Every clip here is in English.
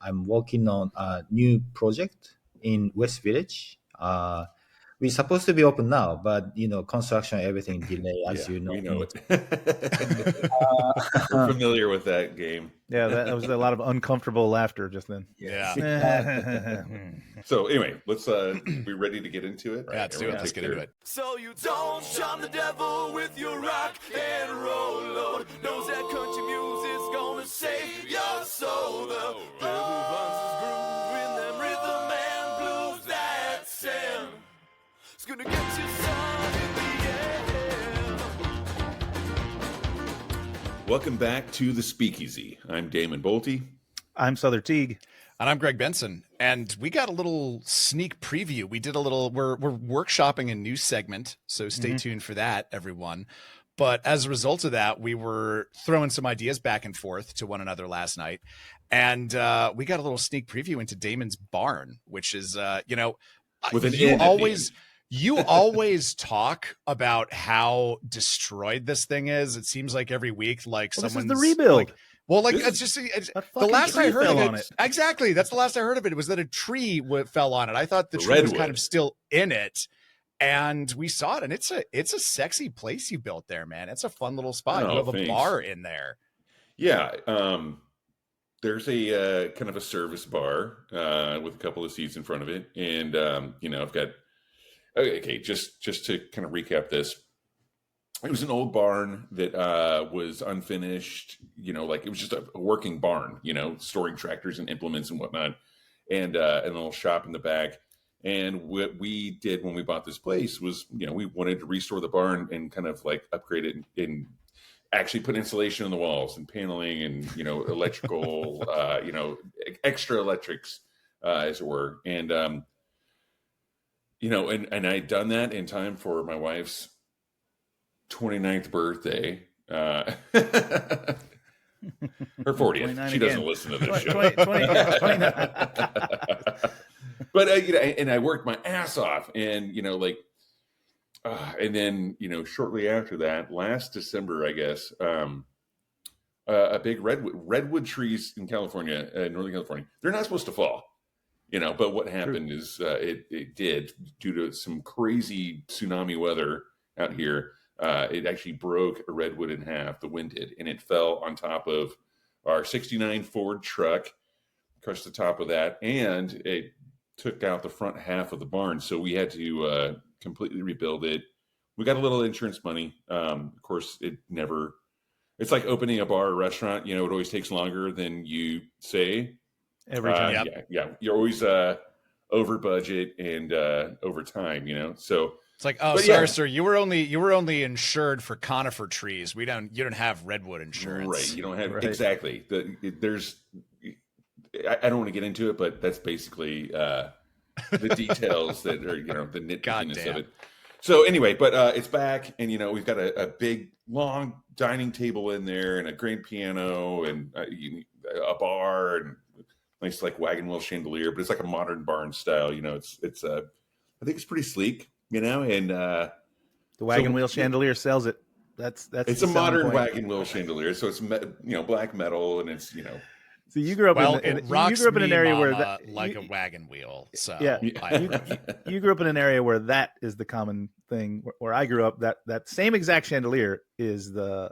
I'm working on a new project in West Village. We're supposed to be open now, but construction, everything delay, as Yeah, you know. we know it. Uh, We're familiar with that game. Yeah, that was a lot of uncomfortable laughter just then. Yeah. So anyway, let's be ready to get into it. Yeah, let's do it. Let's get into it. So you don't shun the devil with your rock and roll load. Knows that country music's gonna save your soul. The devil finds his groove in them rhythm and blues that sound. It's gonna get you sun in the air. Welcome back to the Speakeasy. I'm Damon Bolte. I'm Souther Teague. And I'm Greg Benson. And we got a little sneak preview. We're workshopping a new segment, so stay tuned for that, everyone. But as a result of that, we were throwing some ideas back and forth to one another last night. And we got a little sneak preview into Damon's barn, which is, With an you N at the always... end. You always talk about how destroyed this thing is. It seems like every week, like Well, this is someone's the rebuild. it's the last I heard of it. Exactly, that's the last I heard of it. It was that a tree fell on it. I thought the tree was kind of still in it, and we saw it. And it's a sexy place you built there, man. It's a fun little spot. You have a bar in there. Yeah, there's a kind of a service bar with a couple of seats in front of it, and I've got. Okay, just to kind of recap this, it was an old barn that was unfinished. It was just a working barn. Storing tractors and implements and whatnot, and a little shop in the back. And what we did when we bought this place was, we wanted to restore the barn and kind of like upgrade it and actually put insulation on the walls and paneling and electrical, extra electrics, as it were, and. And I'd done that in time for my wife's 29th birthday. Her 40th. She doesn't listen to this show. 29. But, and I worked my ass off. And, and then, shortly after that, last December, I guess, a big redwood trees in California, Northern California, they're not supposed to fall. But what happened is it did, due to some crazy tsunami weather out here. It actually broke a redwood in half. The wind did, and it fell on top of our '69 Ford truck, crushed the top of that, and it took out the front half of the barn. So we had to completely rebuild it. We got a little insurance money. Of course, it's like opening a bar or restaurant. It always takes longer than you say. Every time. Yeah. You're always over budget and over time, So it's like, sorry, sir, you were only insured for conifer trees. You don't have redwood insurance, right? You don't have exactly. I don't want to get into it, but that's basically the details that are the nitpickiness of it. So anyway, but it's back, and we've got a big long dining table in there and a grand piano and a bar and nice like wagon wheel chandelier, but it's like a modern barn style. It's I think it's pretty sleek, and the wagon wheel chandelier sells it. That's it's a modern wagon wheel chandelier, so it's black metal, and it's So you grew up in an area where that like a wagon wheel. So yeah, you grew up in an area where that is the common thing. Where I grew up, that same exact chandelier is the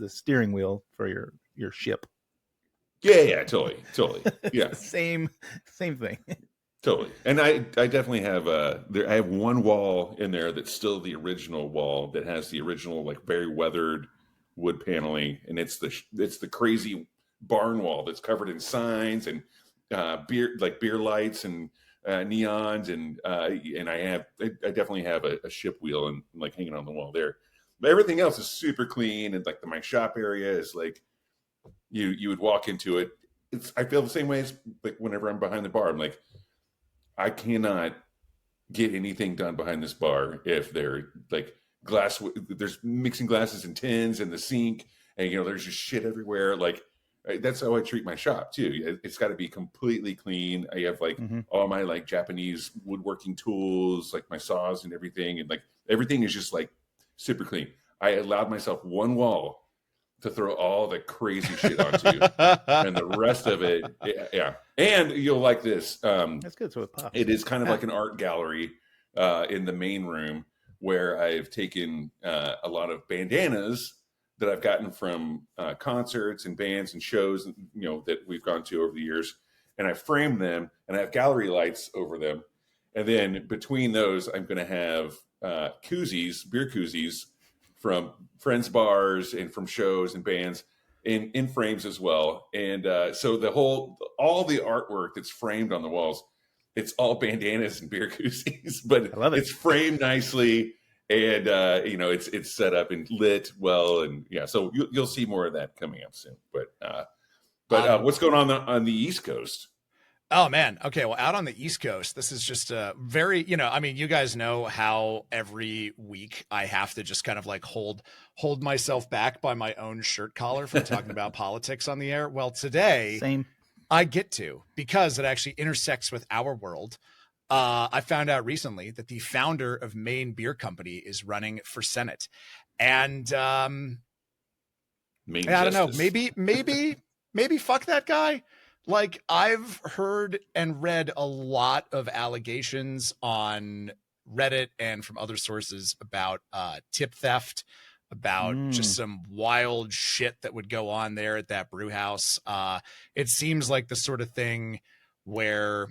steering wheel for your ship. Yeah, totally. Yeah, same thing. Totally. And I definitely have I have one wall in there that's still the original wall that has the original like very weathered wood paneling, and it's the crazy barn wall that's covered in signs and beer lights and neons and I definitely have a ship wheel and like hanging on the wall there. But everything else is super clean, and like my shop area is like you would walk into it. I feel the same way as like whenever I'm behind the bar. I'm like, I cannot get anything done behind this bar if they're like glass. There's mixing glasses and tins in the sink, and there's just shit everywhere. Like that's how I treat my shop too. It's got to be completely clean. I have like all my like Japanese woodworking tools, like my saws and everything, and like everything is just like super clean. I allowed myself one wall to throw all the crazy shit onto, and the rest of it, yeah. And you'll like this. That's good. So it pops. It is kind of like an art gallery in the main room where I've taken a lot of bandanas that I've gotten from concerts and bands and shows, that we've gone to over the years, and I framed them, and I have gallery lights over them, and then between those, I'm going to have koozies, beer koozies, from friends' bars and from shows and bands in frames as well. And so all the artwork that's framed on the walls, it's all bandanas and beer koozies, but I love it. It's framed nicely, and it's set up and lit well, and yeah. So you'll see more of that coming up soon. But what's going on the East Coast? Oh man. Okay. Well, out on the East Coast, this is just a very, you guys know how every week I have to just kind of like hold myself back by my own shirt collar from talking about politics on the air. Well, today Same. I get to, because it actually intersects with our world. I found out recently that the founder of Maine Beer Company is running for Senate. And I don't know, maybe fuck that guy. Like, I've heard and read a lot of allegations on Reddit and from other sources about tip theft, about just some wild shit that would go on there at that brew house. It seems like the sort of thing where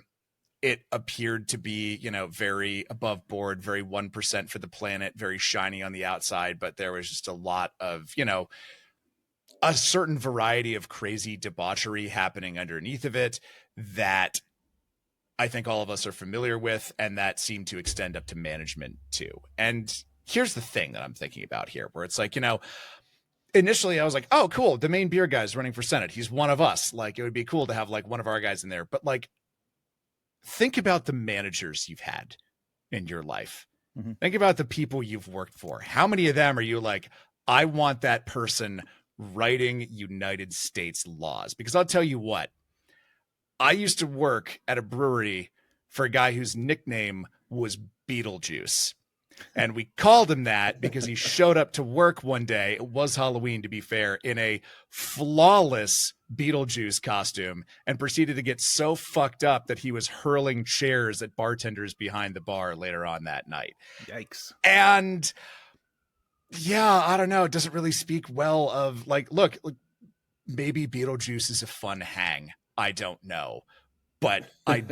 it appeared to be, very above board, very 1% for the planet, very shiny on the outside, but there was just a lot of, a certain variety of crazy debauchery happening underneath of it that I think all of us are familiar with, and that seemed to extend up to management too. And here's the thing that I'm thinking about here, where it's like, initially I was like, oh, cool, the Maine Beer guy's running for Senate. He's one of us. Like, it would be cool to have like one of our guys in there. But like, think about the managers you've had in your life. Mm-hmm. Think about the people you've worked for. How many of them are you like, I want that person writing United States laws? Because I'll tell you what, I used to work at a brewery for a guy whose nickname was Beetlejuice. And we called him that because he showed up to work one day, it was Halloween to be fair, in a flawless Beetlejuice costume, and proceeded to get so fucked up that he was hurling chairs at bartenders behind the bar later on that night. Yikes. And yeah, I don't know. It doesn't really speak well of like, look, maybe Beetlejuice is a fun hang. I don't know, but I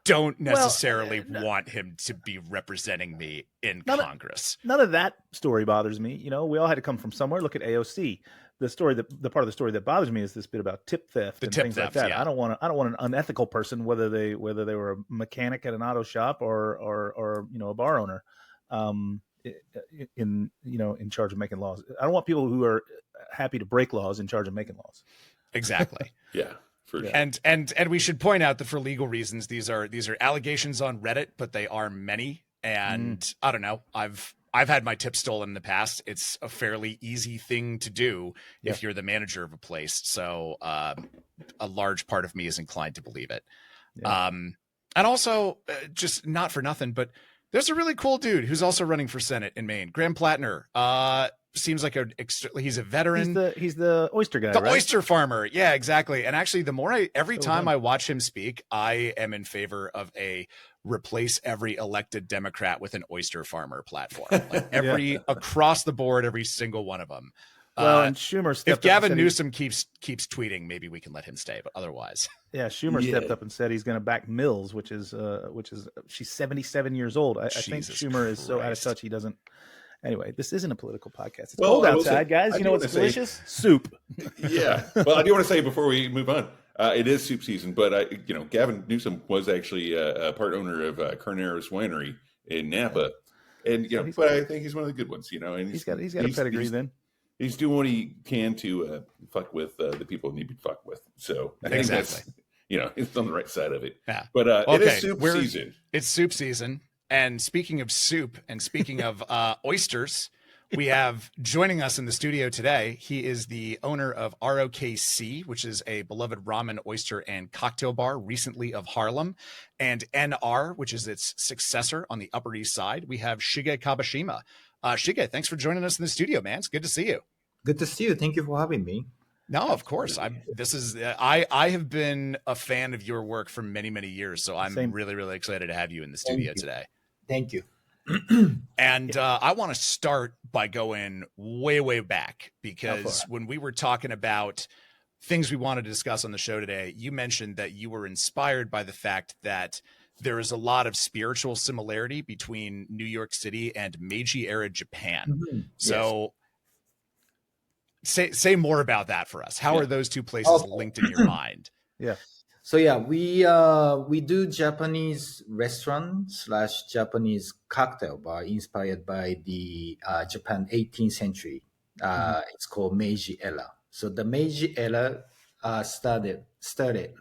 don't necessarily want him to be representing me in Congress. None of that story bothers me. We all had to come from somewhere. Look at AOC. The part of the story that bothers me is this bit about tip theft and things like that. Yeah. I don't want an unethical person, whether they were a mechanic at an auto shop or a bar owner. In charge of making laws. I don't want people who are happy to break laws in charge of making laws. Exactly. Yeah, for sure. And we should point out that for legal reasons, these are allegations on Reddit, but they are many. And I don't know. I've had my tips stolen in the past. It's a fairly easy thing to do if you're the manager of a place. So a large part of me is inclined to believe it. Yeah. And also, just not for nothing, but there's a really cool dude who's also running for Senate in Maine, Graham Plattner. Seems like he's a veteran. He's the oyster guy, the right? Oyster farmer. Yeah, exactly. And actually, every time I watch him speak, I am in favor of a replace every elected Democrat with an oyster farmer platform. Like across the board, every single one of them. Well, and Schumer stepped up. If Gavin Newsom keeps tweeting, maybe we can let him stay. But otherwise, Schumer stepped up and said he's going to back Mills, which is she's 77 years old. I think Schumer is so out of touch he doesn't. Anyway, this isn't a political podcast. It's cold outside, guys. You know what's delicious? Soup. Yeah. Well, I do want to say before we move on, it is soup season. But Gavin Newsom was actually a part owner of Carneros Winery in Napa, and but I think he's one of the good ones. And he's got a pedigree then. He's doing what he can to fuck with the people who need to be fucked with. So I think that's, it's on the right side of it. Yeah. But it is soup season. It's soup season. And speaking of soup and speaking of oysters, we have joining us in the studio today. He is the owner of ROKC, which is a beloved ramen, oyster, and cocktail bar recently of Harlem, and NR, which is its successor on the Upper East Side. We have Shige Kabashima. Shige, thanks for joining us in the studio, man. It's good to see you. Good to see you. Thank you for having me. No, of course. I have been a fan of your work for many, many years. So I'm Same. really, really excited to have you in the Thank studio you. today. Thank you. And I want to start by going way, way back, because when we were talking about things we wanted to discuss on the show today, you mentioned that you were inspired by the fact that there is a lot of spiritual similarity between New York City and Meiji era Japan. So say more about that for us. How are those two places linked in your mind? Yeah. So we do Japanese restaurant / Japanese cocktail bar inspired by the Japan 18th century. It's called Meiji era. So the Meiji era started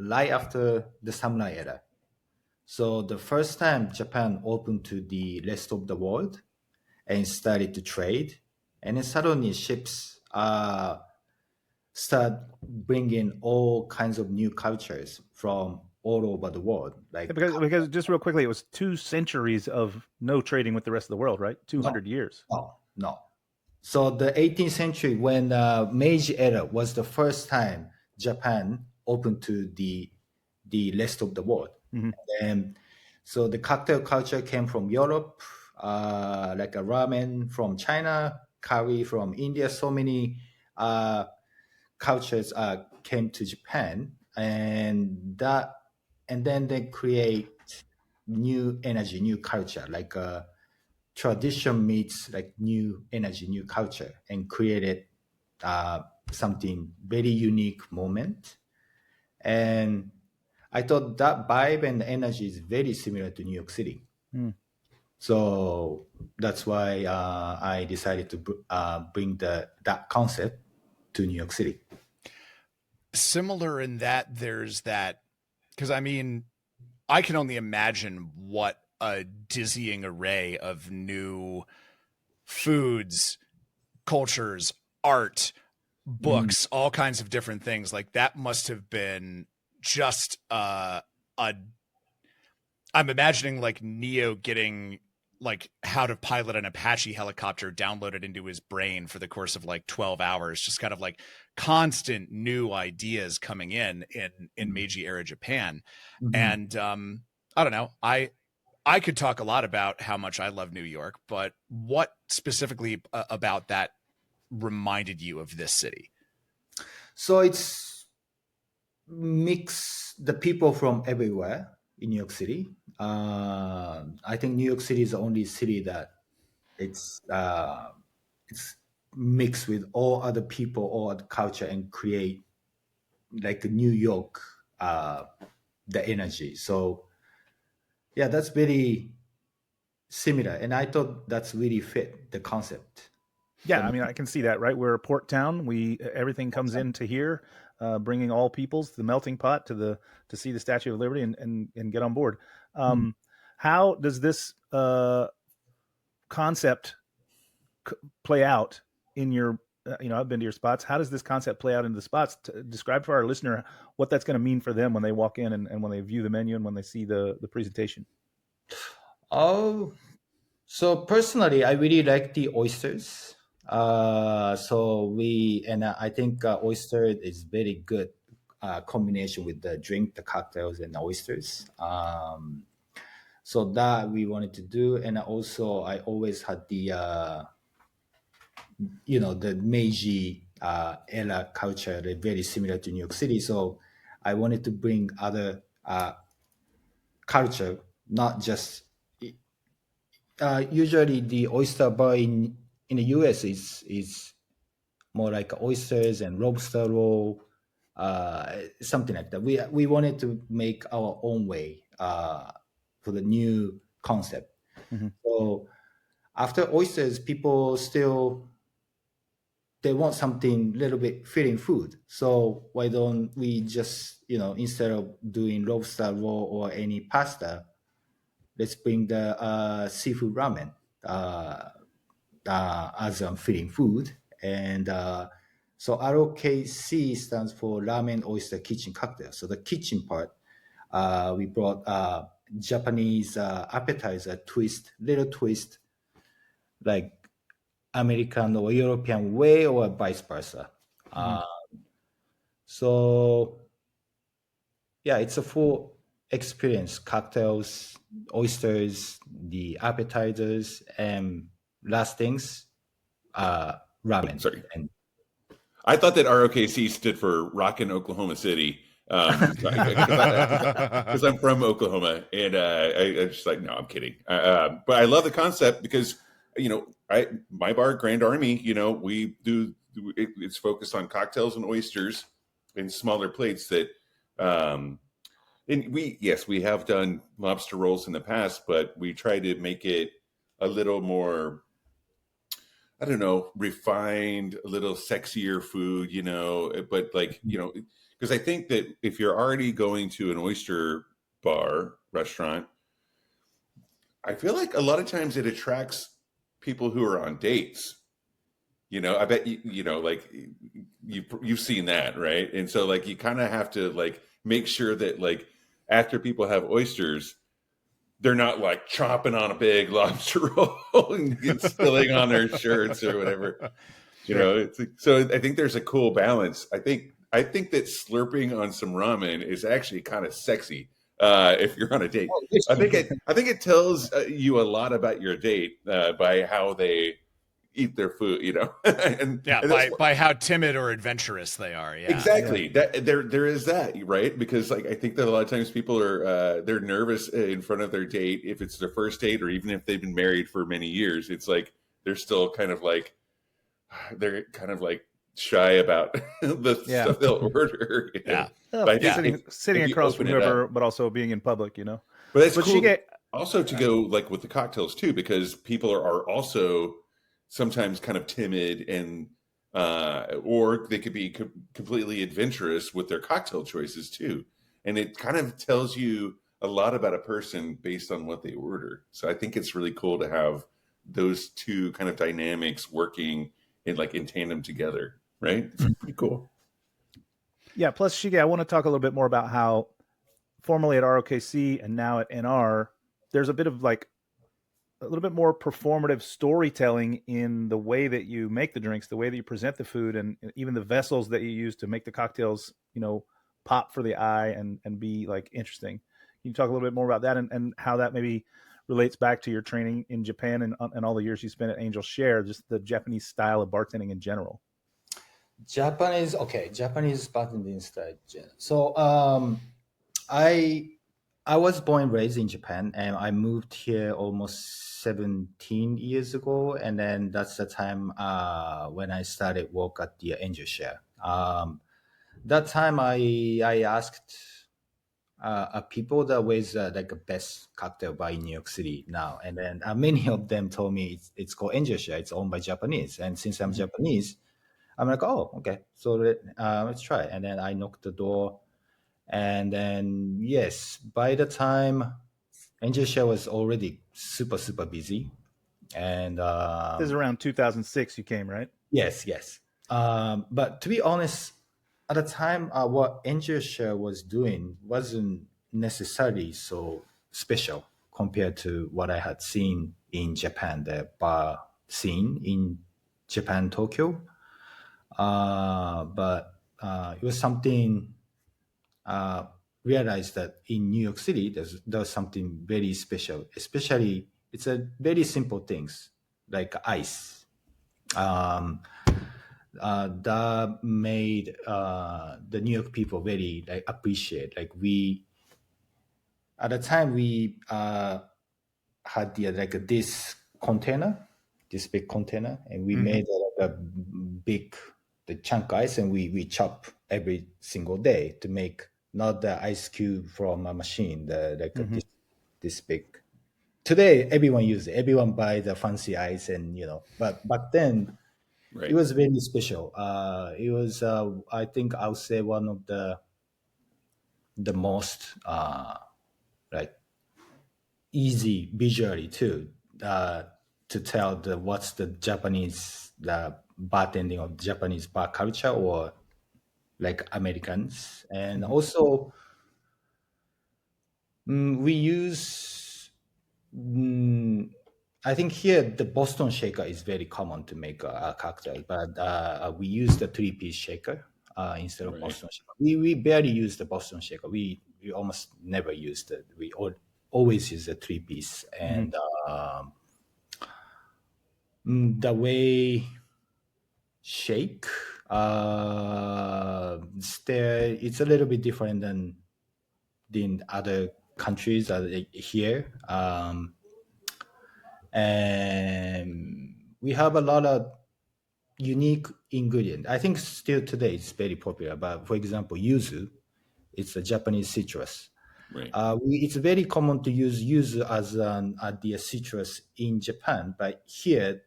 right after the samurai era. So the first time Japan opened to the rest of the world and started to trade, and then suddenly ships start bringing all kinds of new cultures from all over the world. Like because just real quickly, it was 2 centuries of no trading with the rest of the world, right? 200 years. No. So the 18th century, when Meiji era was the first time Japan opened to the rest of the world, and so the cocktail culture came from Europe, like a ramen from China, curry from India. So many cultures came to Japan, and then they create new energy, new culture, like tradition meets like new energy, new culture, and created something very unique moment. And I thought that vibe and energy is very similar to New York City. So that's why I decided to bring that concept to New York City. Similar in that there's that, because I mean, I can only imagine what a dizzying array of new foods, cultures, art, books, all kinds of different things. Like that must have been just I'm imagining like Neo getting like how to pilot an Apache helicopter downloaded into his brain for the course of like 12 hours, just kind of like constant new ideas coming in Meiji era Japan. And I don't know, I could talk a lot about how much I love New York, but what specifically about that reminded you of this city? So it's mix the people from everywhere in New York City. I think New York City is the only city that it's mixed with all other people, all other culture, and create like the New York, the energy. So yeah, that's very similar, and I thought that's really fit the concept. Yeah, I mean, I can see that, right? We're a port town. Everything comes into here, bringing all peoples to the melting pot to see the Statue of Liberty and get on board. How does this concept play out in your? I've been to your spots. How does this concept play out in the spots? Describe for our listener what that's going to mean for them when they walk in and when they view the menu and when they see the presentation. Oh, so personally, I really like the oysters. I think oyster is very good combination with the drink, the cocktails, and the oysters. So that we wanted to do, and also I always had the the Meiji era culture, very similar to New York City. So I wanted to bring other culture, not just usually the oyster bar in the US is more like oysters and lobster roll, something like that. We wanted to make our own way for the new concept. So after oysters, people still they want something a little bit filling food. So why don't we just instead of doing lobster roll or any pasta, let's bring the seafood ramen as filling food. And so ROKC stands for Ramen Oyster Kitchen Cocktail. So the kitchen part, we brought Japanese appetizer little twist, like American or European way or vice versa. So yeah, it's a full experience: cocktails, oysters, the appetizers, and last things, ramen. Sorry. And I thought that ROKC stood for Rockin' Oklahoma City. Because I'm from Oklahoma, and I just like, no, I'm kidding. But I love the concept because, my bar, Grand Army, we do, it's focused on cocktails and oysters in smaller plates that, and we have done lobster rolls in the past, but we try to make it a little more, I don't know, refined, a little sexier food, but because I think that if you're already going to an oyster bar restaurant, I feel like a lot of times it attracts people who are on dates. I bet you've seen that, right? And so you kind of have to make sure that after people have oysters, they're not chomping on a big lobster roll and spilling on their shirts or whatever. So I think there's a cool balance. I think that slurping on some ramen is actually kind of sexy if you're on a date. I think it tells you a lot about your date by how they eat their food, and by how timid or adventurous they are. Yeah, exactly. That there is that, right? Because I think that a lot of times people are they're nervous in front of their date if it's their first date, or even if they've been married for many years. It's they're still kind of shy about the stuff they'll order. Sitting across from whoever, but also being in public, But that's cool. Also to go with the cocktails too, because people are also sometimes kind of timid and or they could be completely adventurous with their cocktail choices too, and it kind of tells you a lot about a person based on what they order. So I think it's really cool to have those two kind of dynamics working in tandem together, right? It's pretty cool. Yeah. Plus, Shige, I want to talk a little bit more about how formerly at ROKC and now at NR, there's a bit of a little bit more performative storytelling in the way that you make the drinks, the way that you present the food, and even the vessels that you use to make the cocktails, pop for the eye and be interesting. Can you talk a little bit more about that and how that maybe relates back to your training in Japan and all the years you spent at Angel Share, just the Japanese style of bartending in general? Japanese bartending style. So I was born and raised in Japan, and I moved here almost 17 years ago, and then that's the time when I started work at the Angel Share. That time I asked people that was a best cocktail bar in New York City now, and then many of them told me it's called Angel Share. It's owned by Japanese, and since I'm Japanese, I'm like, oh, okay, so let's try. And then I knocked the door, and then yes, by the time Angel Share was already super super busy, and this is around 2006 you came, right? Yes. But to be honest, at the time, what Angel Share was doing wasn't necessarily so special compared to what I had seen in Japan, the bar scene in Japan, Tokyo. But it was something realized that in New York City, there's something very special. Especially, it's a very simple things like ice. That made the New York people very appreciate. At the time we had this big container, and we made a big the chunk ice, and we chop every single day to make not the ice cube from a machine, this big. Today everyone uses it. Everyone buy the fancy ice, and but back then. Right. It was very special. It was, I think, I'll say one of the most easy visually too to tell what's the Japanese bartending of Japanese bar culture or Americans, and also we use. I think here the Boston shaker is very common to make a cocktail, but we use the 3-piece shaker instead of Right. Boston shaker. We barely use the Boston shaker. We almost never use it. We always use the 3-piece, and the way shake it's a little bit different than in other countries here. And we have a lot of unique ingredient. I think still today it's very popular. But for example, yuzu, it's a Japanese citrus. Right. It's very common to use yuzu as the citrus in Japan, but here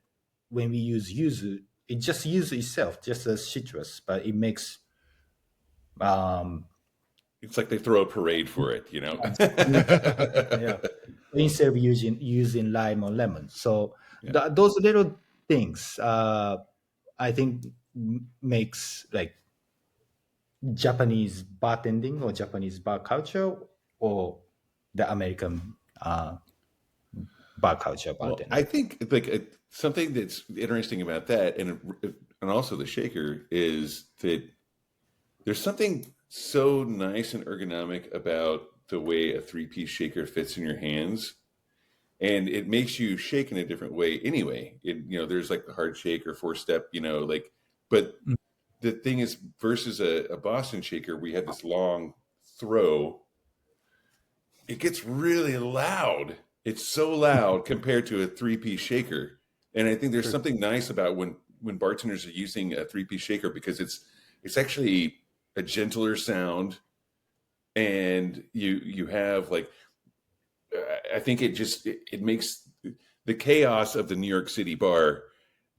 when we use yuzu, it just yuzu itself, just a citrus, but it makes It's like they throw a parade for it, you know. yeah, instead of using lime or lemon. So those little things, I think, makes like Japanese bartending or Japanese bar culture or the American bar culture bartending. I think like something that's interesting about that, and also the shaker, is that there's something so nice and ergonomic about the way a 3-piece shaker fits in your hands, and it makes you shake in a different way anyway. There's like the hard shake or 4-step, but the thing is, versus a Boston shaker, we had this long throw. It gets really loud. It's so loud compared to a 3-piece shaker. And I think there's something nice about when bartenders are using a 3-piece shaker, because it's actually a gentler sound, and you have like, I think it makes the chaos of the New York City bar,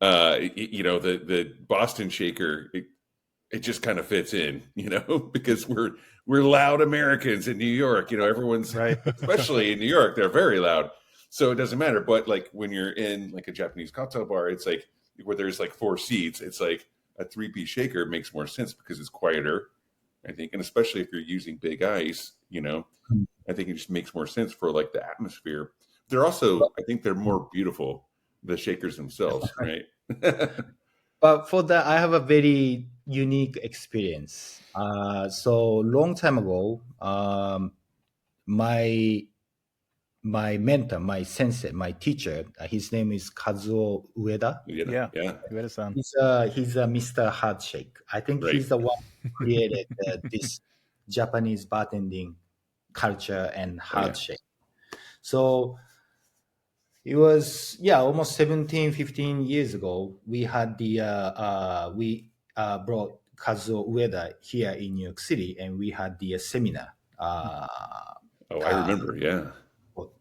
the Boston shaker, it just kind of fits in, because we're loud Americans in New York. Everyone's Right. especially in New York, they're very loud. So it doesn't matter. But like when you're in like a Japanese cocktail bar, it's like where there's like 4 seats, it's like a 3-piece shaker makes more sense because it's quieter, I think. And especially if you're using big ice, I think it just makes more sense for like the atmosphere. They're also, I think they're more beautiful, the shakers themselves, right? But for that, I have a very unique experience. So long time ago, my mentor, my sensei, my teacher, his name is Kazuo Ueda. Yeah. Ueda-san. He's a Mr. Hard Shake. I think he's the one who created this Japanese bartending culture and hard shake. So it was almost 15 years ago. We had we brought Kazuo Ueda here in New York City, and we had the seminar. I remember,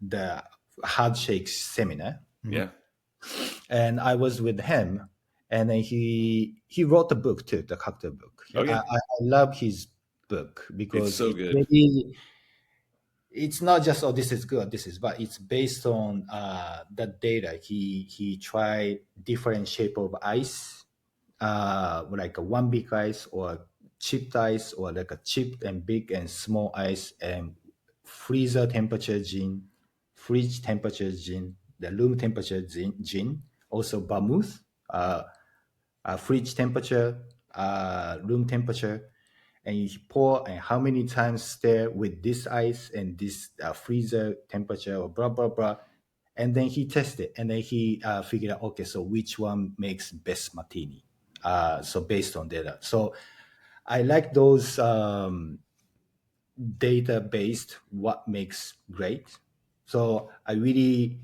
the hard shake seminar. Yeah. And I was with him, and then he wrote a book too, the cocktail book. Oh, yeah. I love his book because it's so good. It's not just this is good, but it's based on the data. He tried different shape of ice, like a one big ice or chipped ice, or like a chipped and big and small ice, and freezer temperature gin, fridge temperature gin, the room temperature gin, also vermouth, fridge temperature, room temperature, and you pour and how many times stir with this ice and this freezer temperature or blah blah blah, and then he tested, and then he figured out, okay, so which one makes best martini, so based on data. So I like those data based what makes great. So I really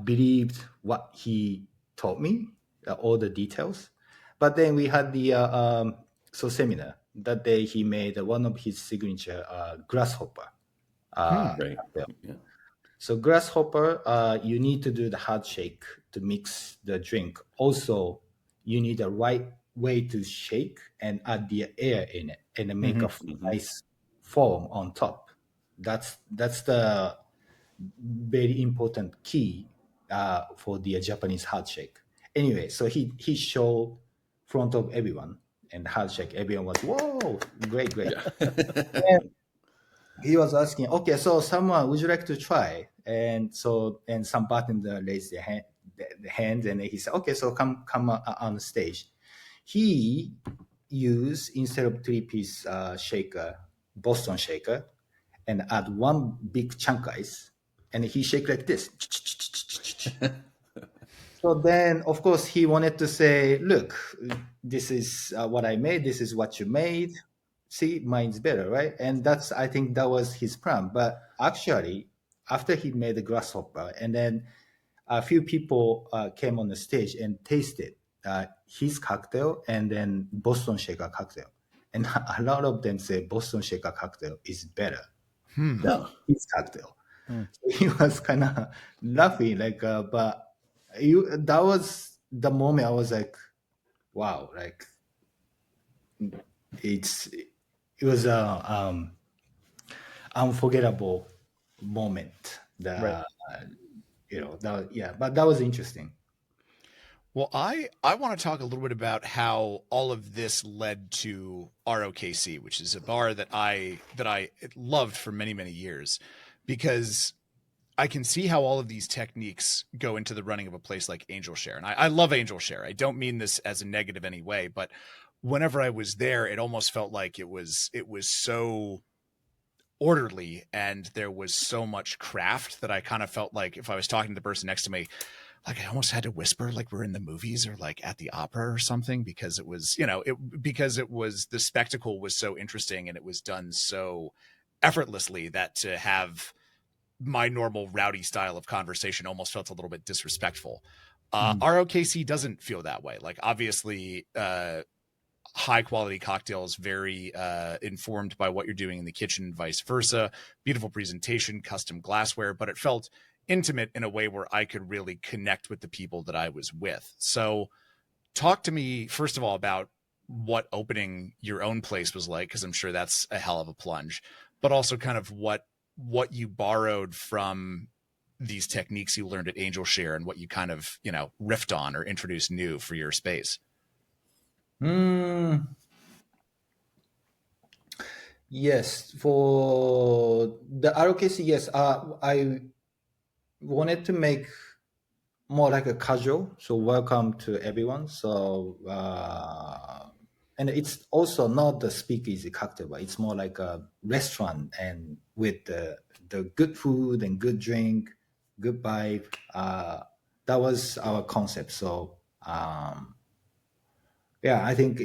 believed what he taught me, all the details. But then we had the seminar that day. He made one of his signature grasshopper. Right. Yeah. So grasshopper, you need to do the hard shake to mix the drink. Also, you need the right way to shake and add the air in it and make a nice foam on top. That's the very important key for the Japanese hard shake. Anyway, so he showed front of everyone and hard shake. Everyone was, whoa, great. Yeah. he was asking, okay, so someone, would you like to try? And some bartender raised the hand, and he said, okay, so come on the stage. He used, instead of 3-piece shaker, Boston shaker, and add one big chunk ice, and he shake like this. So then, of course, he wanted to say, look, this is what I made. This is what you made. See, mine's better, right? And I think that was his plan. But actually, after he made the grasshopper, and then a few people came on the stage and tasted his cocktail and then Boston Shaker cocktail. And a lot of them say Boston Shaker cocktail is better than his cocktail. So he was kind of laughing, but that was the moment I was like, wow, like it was a unforgettable moment. But that was interesting. Well, I want to talk a little bit about how all of this led to ROKC, which is a bar that I loved for many, many years, because I can see how all of these techniques go into the running of a place like Angel Share. And I love Angel Share. I don't mean this as a negative any way, but whenever I was there, it almost felt like it was so orderly and there was so much craft that I kind of felt like if I was talking to the person next to me, like I almost had to whisper like we're in the movies or like at the opera or something, because it was, because it was, the spectacle was so interesting and it was done so effortlessly that to have my normal rowdy style of conversation almost felt a little bit disrespectful. ROKC doesn't feel that way. Like obviously high quality cocktails, very informed by what you're doing in the kitchen, vice versa, beautiful presentation, custom glassware, but it felt intimate in a way where I could really connect with the people that I was with. So talk to me first of all about what opening your own place was like, because I'm sure that's a hell of a plunge, but also kind of what you borrowed from these techniques you learned at Angel Share and what you kind of, riffed on or introduced new for your space. Yes, for the ROKC, yes, I wanted to make more like a casual, so welcome to everyone. So and it's also not the speakeasy cocktail, but it's more like a restaurant and with the good food and good drink, good vibe. That was our concept. So I think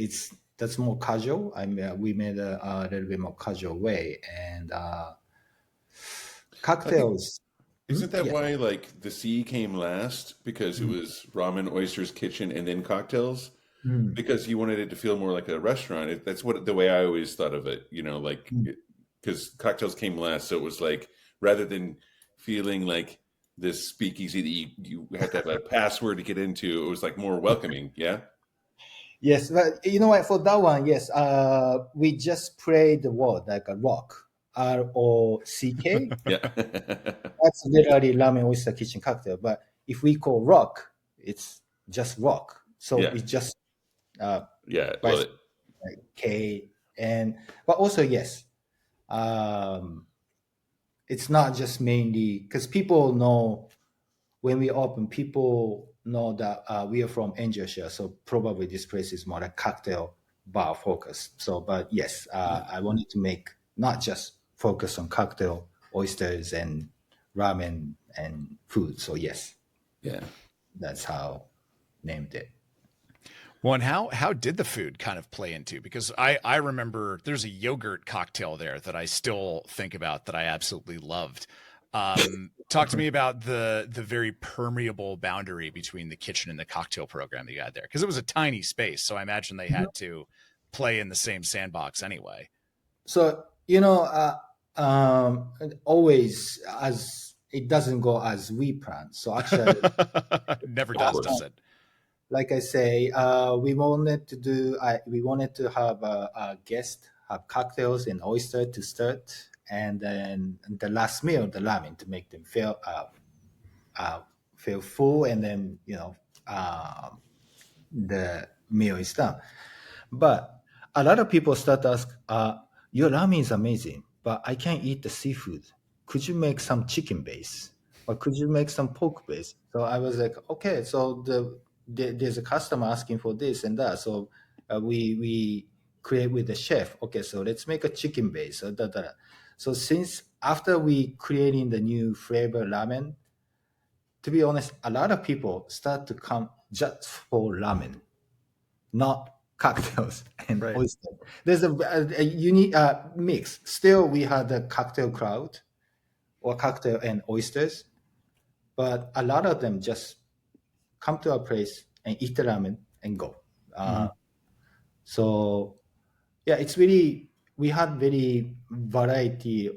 that's more casual. We made a little bit more casual way, and cocktails. Isn't that why like the C came last? Because it was ramen, oysters, kitchen, and then cocktails? Because you wanted it to feel more like a restaurant. That's the way I always thought of it, because cocktails came last. So it was like, rather than feeling like this speakeasy that you have to have a password to get into, it was like more welcoming. Yeah. Yes, but you know what? For that one, yes, we just played the word like a rock, ROCK. Yeah. That's literally ramen oyster kitchen cocktail. But if we call rock, it's just rock. So it's just Well, K, but also yes, it's not just mainly because people know when we open, people know that we are from Angel Share, so probably this place is more like cocktail bar focused. So, but yes, I wanted to make not just focus on cocktail, oysters, and ramen and food. So yes, that's how named it. Well, and how did the food kind of play into? Because I remember there's a yogurt cocktail there that I still think about that I absolutely loved. Talk to me about the very permeable boundary between the kitchen and the cocktail program that you had there, because it was a tiny space, so I imagine they had to play in the same sandbox anyway. So always as it doesn't go as we plan. So actually, never does it? Like I say, we wanted to have a guest have cocktails and oyster to start, and then the last meal, the ramen, to make them feel full, and then the meal is done. But a lot of people start to ask, "Your ramen is amazing, but I can't eat the seafood. Could you make some chicken base, or could you make some pork base? So I was like, okay. So there's a customer asking for this and that. So we create with the chef. Okay, so let's make a chicken base. So, so since after we creating the new flavor ramen, to be honest, a lot of people start to come just for ramen, not cocktails and Right. oyster. There's a unique mix. Still, we had the cocktail crowd or cocktail and oysters, but a lot of them just come to our place and eat the ramen and go. So yeah, it's really, we had very variety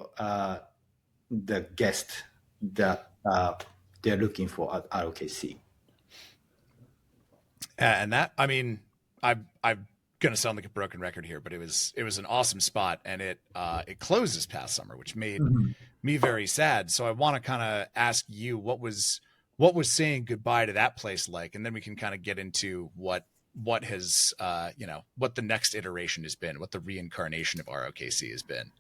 the guest that they're looking for at ROKC. And that, I mean, I'm gonna sound like a broken record here, but it was an awesome spot, and it closed this past summer, which made me very sad. So I want to kind of ask you, what was saying goodbye to that place like, and then we can kind of get into what has what the next iteration has been, what the reincarnation of ROKC has been.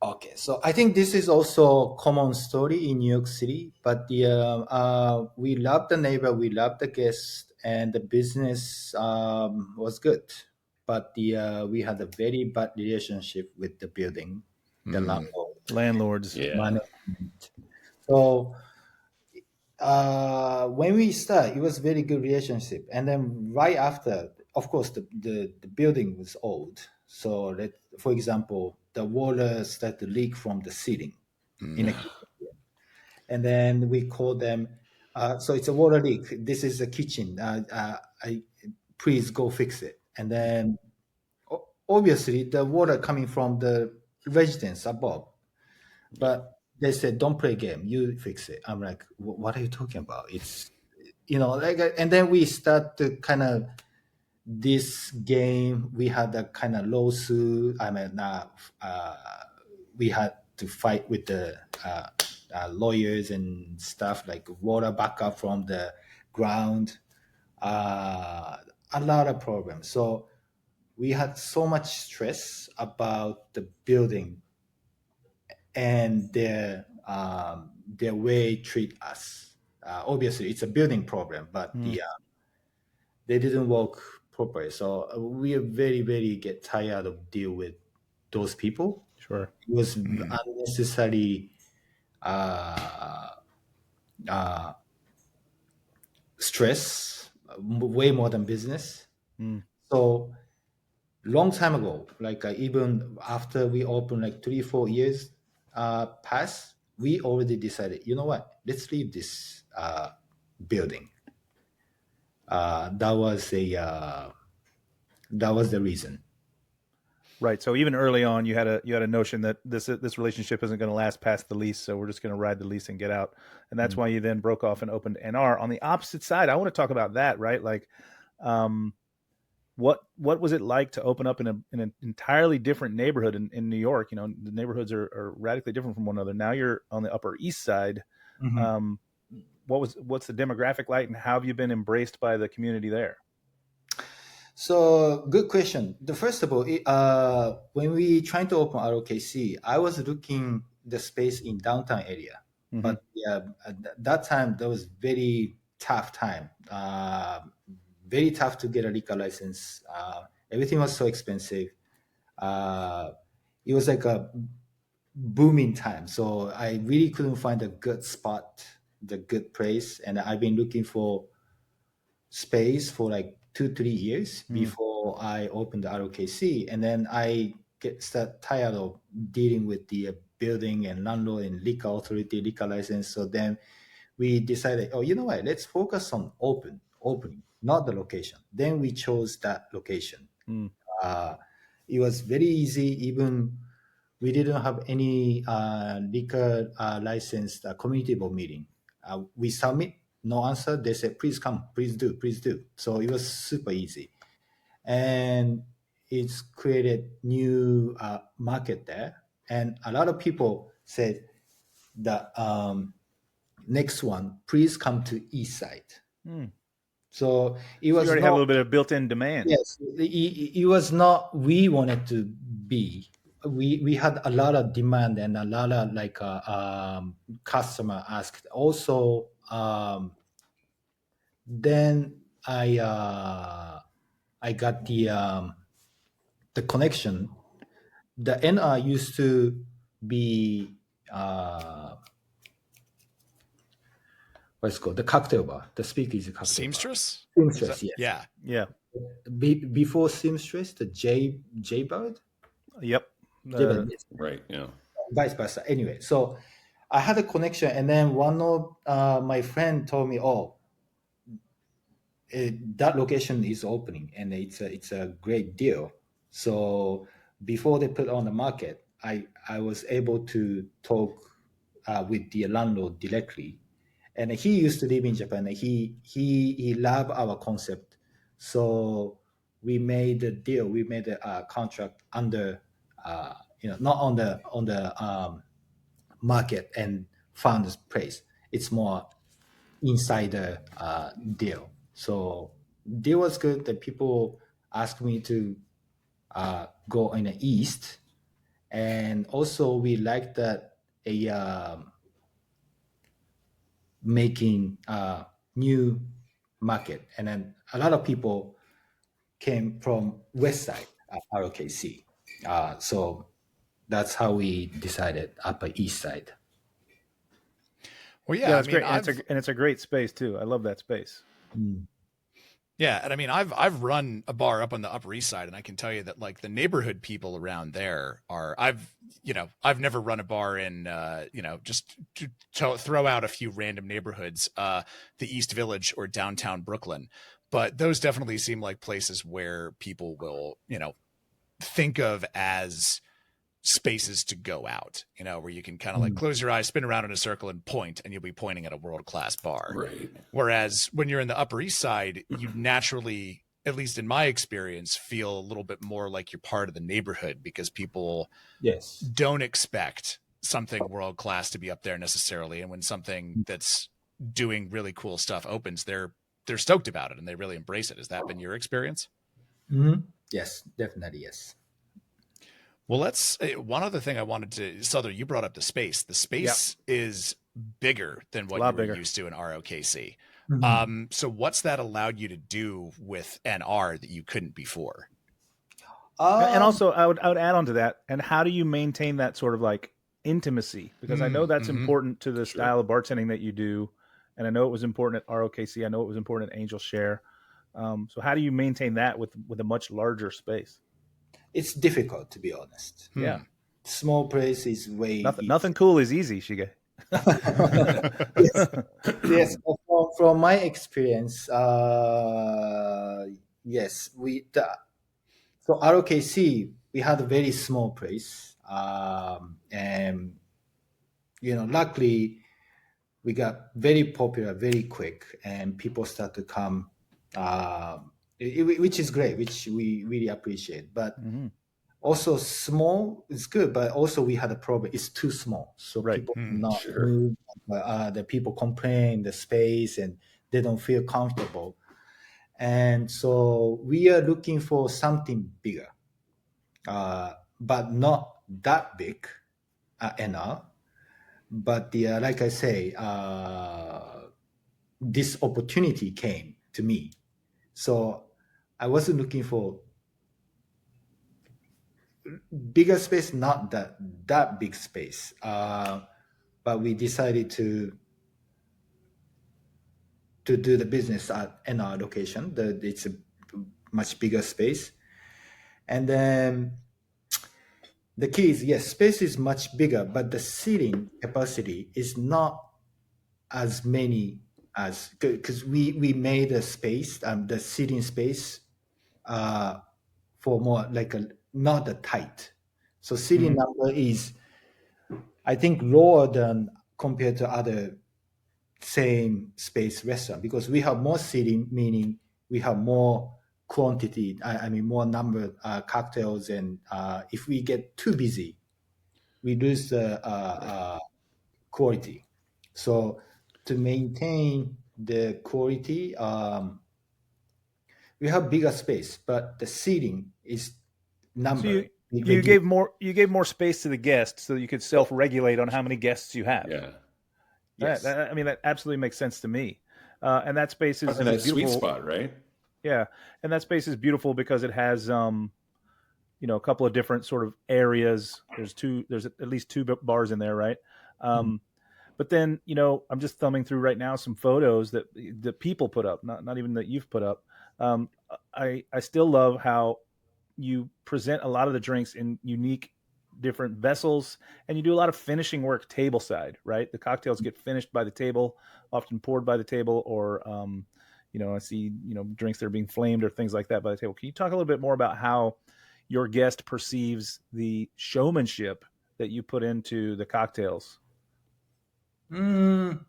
Okay, so I think this is also a common story in New York City, but we love the neighbor, we love the guest, and the business was good. But we had a very bad relationship with the building, the landlords. Yeah. management. So when we start, it was very good relationship, and then right after, of course, the building was old. So for example, the water started to leak from the ceiling in a kitchen. And then we call them. So it's a water leak. This is a kitchen. Please go fix it. And then obviously the water coming from the residents above, but they said, don't play game, you fix it. I'm like, what are you talking about? It's, and then we start to kind of this game. We had a kind of lawsuit. I mean, we had to fight with the lawyers and stuff, like water backup from the ground, a lot of problems. So we had so much stress about the building and their way treat us. Obviously, it's a building problem, but they didn't work properly. So we very, very get tired of deal with those people. Sure, it was unnecessary stress, way more than business. So long time ago, like even after we opened, like 3-4 years past, we already decided, you know what, let's leave this building. That was the reason. Right. So even early on, you had a notion that this relationship isn't going to last past the lease, so we're just going to ride the lease and get out. And that's why you then broke off and opened NR. On the opposite side, I want to talk about that, right? Like, what was it like to open up in an entirely different neighborhood in New York? The neighborhoods are radically different from one another. Now you're on the Upper East Side. What's the demographic like, and how have you been embraced by the community there? So good question. First of all, when we trying to open ROKC, I was looking the space in downtown area, but at that time there was very tough time. Very tough to get a liquor license. Everything was so expensive. It was like a booming time. So I really couldn't find a good spot, the good place, and I've been looking for space for like 2-3 years before I opened the ROKC, and then I start tired of dealing with the building and landlord and liquor authority, liquor license. So then we decided, oh, you know what? Let's focus on opening, not the location. Then we chose that location. It was very easy. Even we didn't have any liquor license community board meeting. We submit. No answer. They said, please come, please do. So it was super easy. And it's created new market there. And a lot of people said that next one, please come to East Side. So it was. You already had a little bit of built-in demand. Yes, it was not we wanted to be. we had a lot of demand and a lot of customer asked. Also, then I got the connection. The NR used to be what's it called, the cocktail bar. The speakeasy cocktail Seamstress? bar. Seamstress, yes. Yeah. Yeah. Before Seamstress, the Jaybird. Yep. Jaybird, yes. Right. Yeah. Vice versa. Anyway, so I had a connection, and then one of my friend told me, "Oh, that location is opening, and it's a great deal." So before they put on the market, I was able to talk with the landlord directly, and he used to live in Japan. And he loved our concept, so we made a deal. We made a contract under not on the market and found place. It's more insider deal. So deal was good. That people asked me to go in the east, and also we like that making new market, and then a lot of people came from west side ROKC. So that's how we decided upper east side. Well, Yeah, yeah, that's great. And it's a great space too. I love that space. Yeah, and I mean, I've run a bar up on the Upper East Side, and I can tell you that like the neighborhood people around there are. I've never run a bar in just to throw out a few random neighborhoods, the East Village or downtown Brooklyn, but those definitely seem like places where people will think of as spaces to go out, where you can kind of like close your eyes, spin around in a circle and point, and you'll be pointing at a world-class bar. Right. Whereas when you're in the Upper East Side, you naturally, at least in my experience, feel a little bit more like you're part of the neighborhood because people don't expect something world-class to be up there necessarily. And when something that's doing really cool stuff opens, they're stoked about it and they really embrace it. Has that been your experience? Mm-hmm. Yes, definitely. Yes. Well, one other thing I wanted to, Souther, you brought up the space. The space is bigger than what you were used to in ROKC. Mm-hmm. So what's that allowed you to do with NR that you couldn't before? And also I would add on to that. And how do you maintain that sort of like intimacy? Because I know that's important to the style of bartending that you do. And I know it was important at ROKC. I know it was important at Angel Share. So how do you maintain that with a much larger space? It's difficult, to be honest. Yeah. Small place is way nothing cool is easy, Shige. Yes. From my experience, yes, so ROKC, we had a very small place, and luckily we got very popular very quick, and people start to come, which is great, which we really appreciate. But also small is good, but also we had a problem. It's too small, so people not move. The people complain the space, and they don't feel comfortable. And so we are looking for something bigger, but not that big, enough. But like I say, this opportunity came to me, so I wasn't looking for bigger space, not that big space, but we decided to do the business in our location. It's a much bigger space, and then the key is, yes, space is much bigger, but the seating capacity is not as many as, because we made a space, the seating space, for more like not a tight. So seating number is, I think, lower than compared to other same space restaurant, because we have more seating, meaning we have more quantity. I mean, more number cocktails, and if we get too busy, we lose the quality. So to maintain the quality, we have bigger space, but the seating is number. You gave more space to the guests so you could self-regulate on how many guests you have. Yeah. Yes. I mean, that absolutely makes sense to me. And that space is And that beautiful. sweet spot, right? Yeah, and that space is beautiful because it has a couple of different sort of areas. There's at least two bars in there, right? But then, I'm just thumbing through right now some photos that people put up, not even that you've put up. I still love how you present a lot of the drinks in unique different vessels, and you do a lot of finishing work tableside, right? The cocktails get finished by the table, often poured by the table, or I see drinks that are being flamed or things like that by the table. Can you talk a little bit more about how your guest perceives the showmanship that you put into the cocktails? And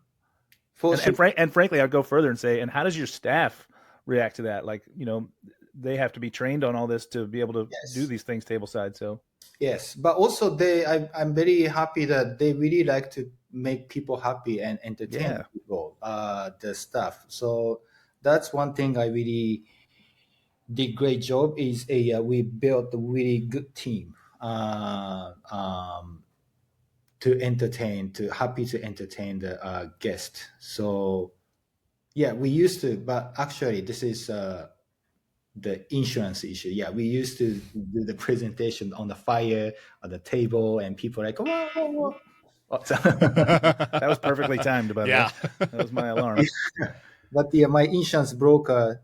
frankly, I'd go further and say, and how does your staff react to that? Like, they have to be trained on all this to be able to do these things tableside. So yes, but also I'm very happy that they really like to make people happy and entertain people, the staff. So that's one thing I really did great job is we built a really good team happy to entertain the guest. So yeah, we used to, but actually this is the insurance issue. Yeah, we used to do the presentation on the fire on the table, and people are like, whoa, whoa, whoa. That was perfectly timed, by the way. That was my alarm. But my insurance broker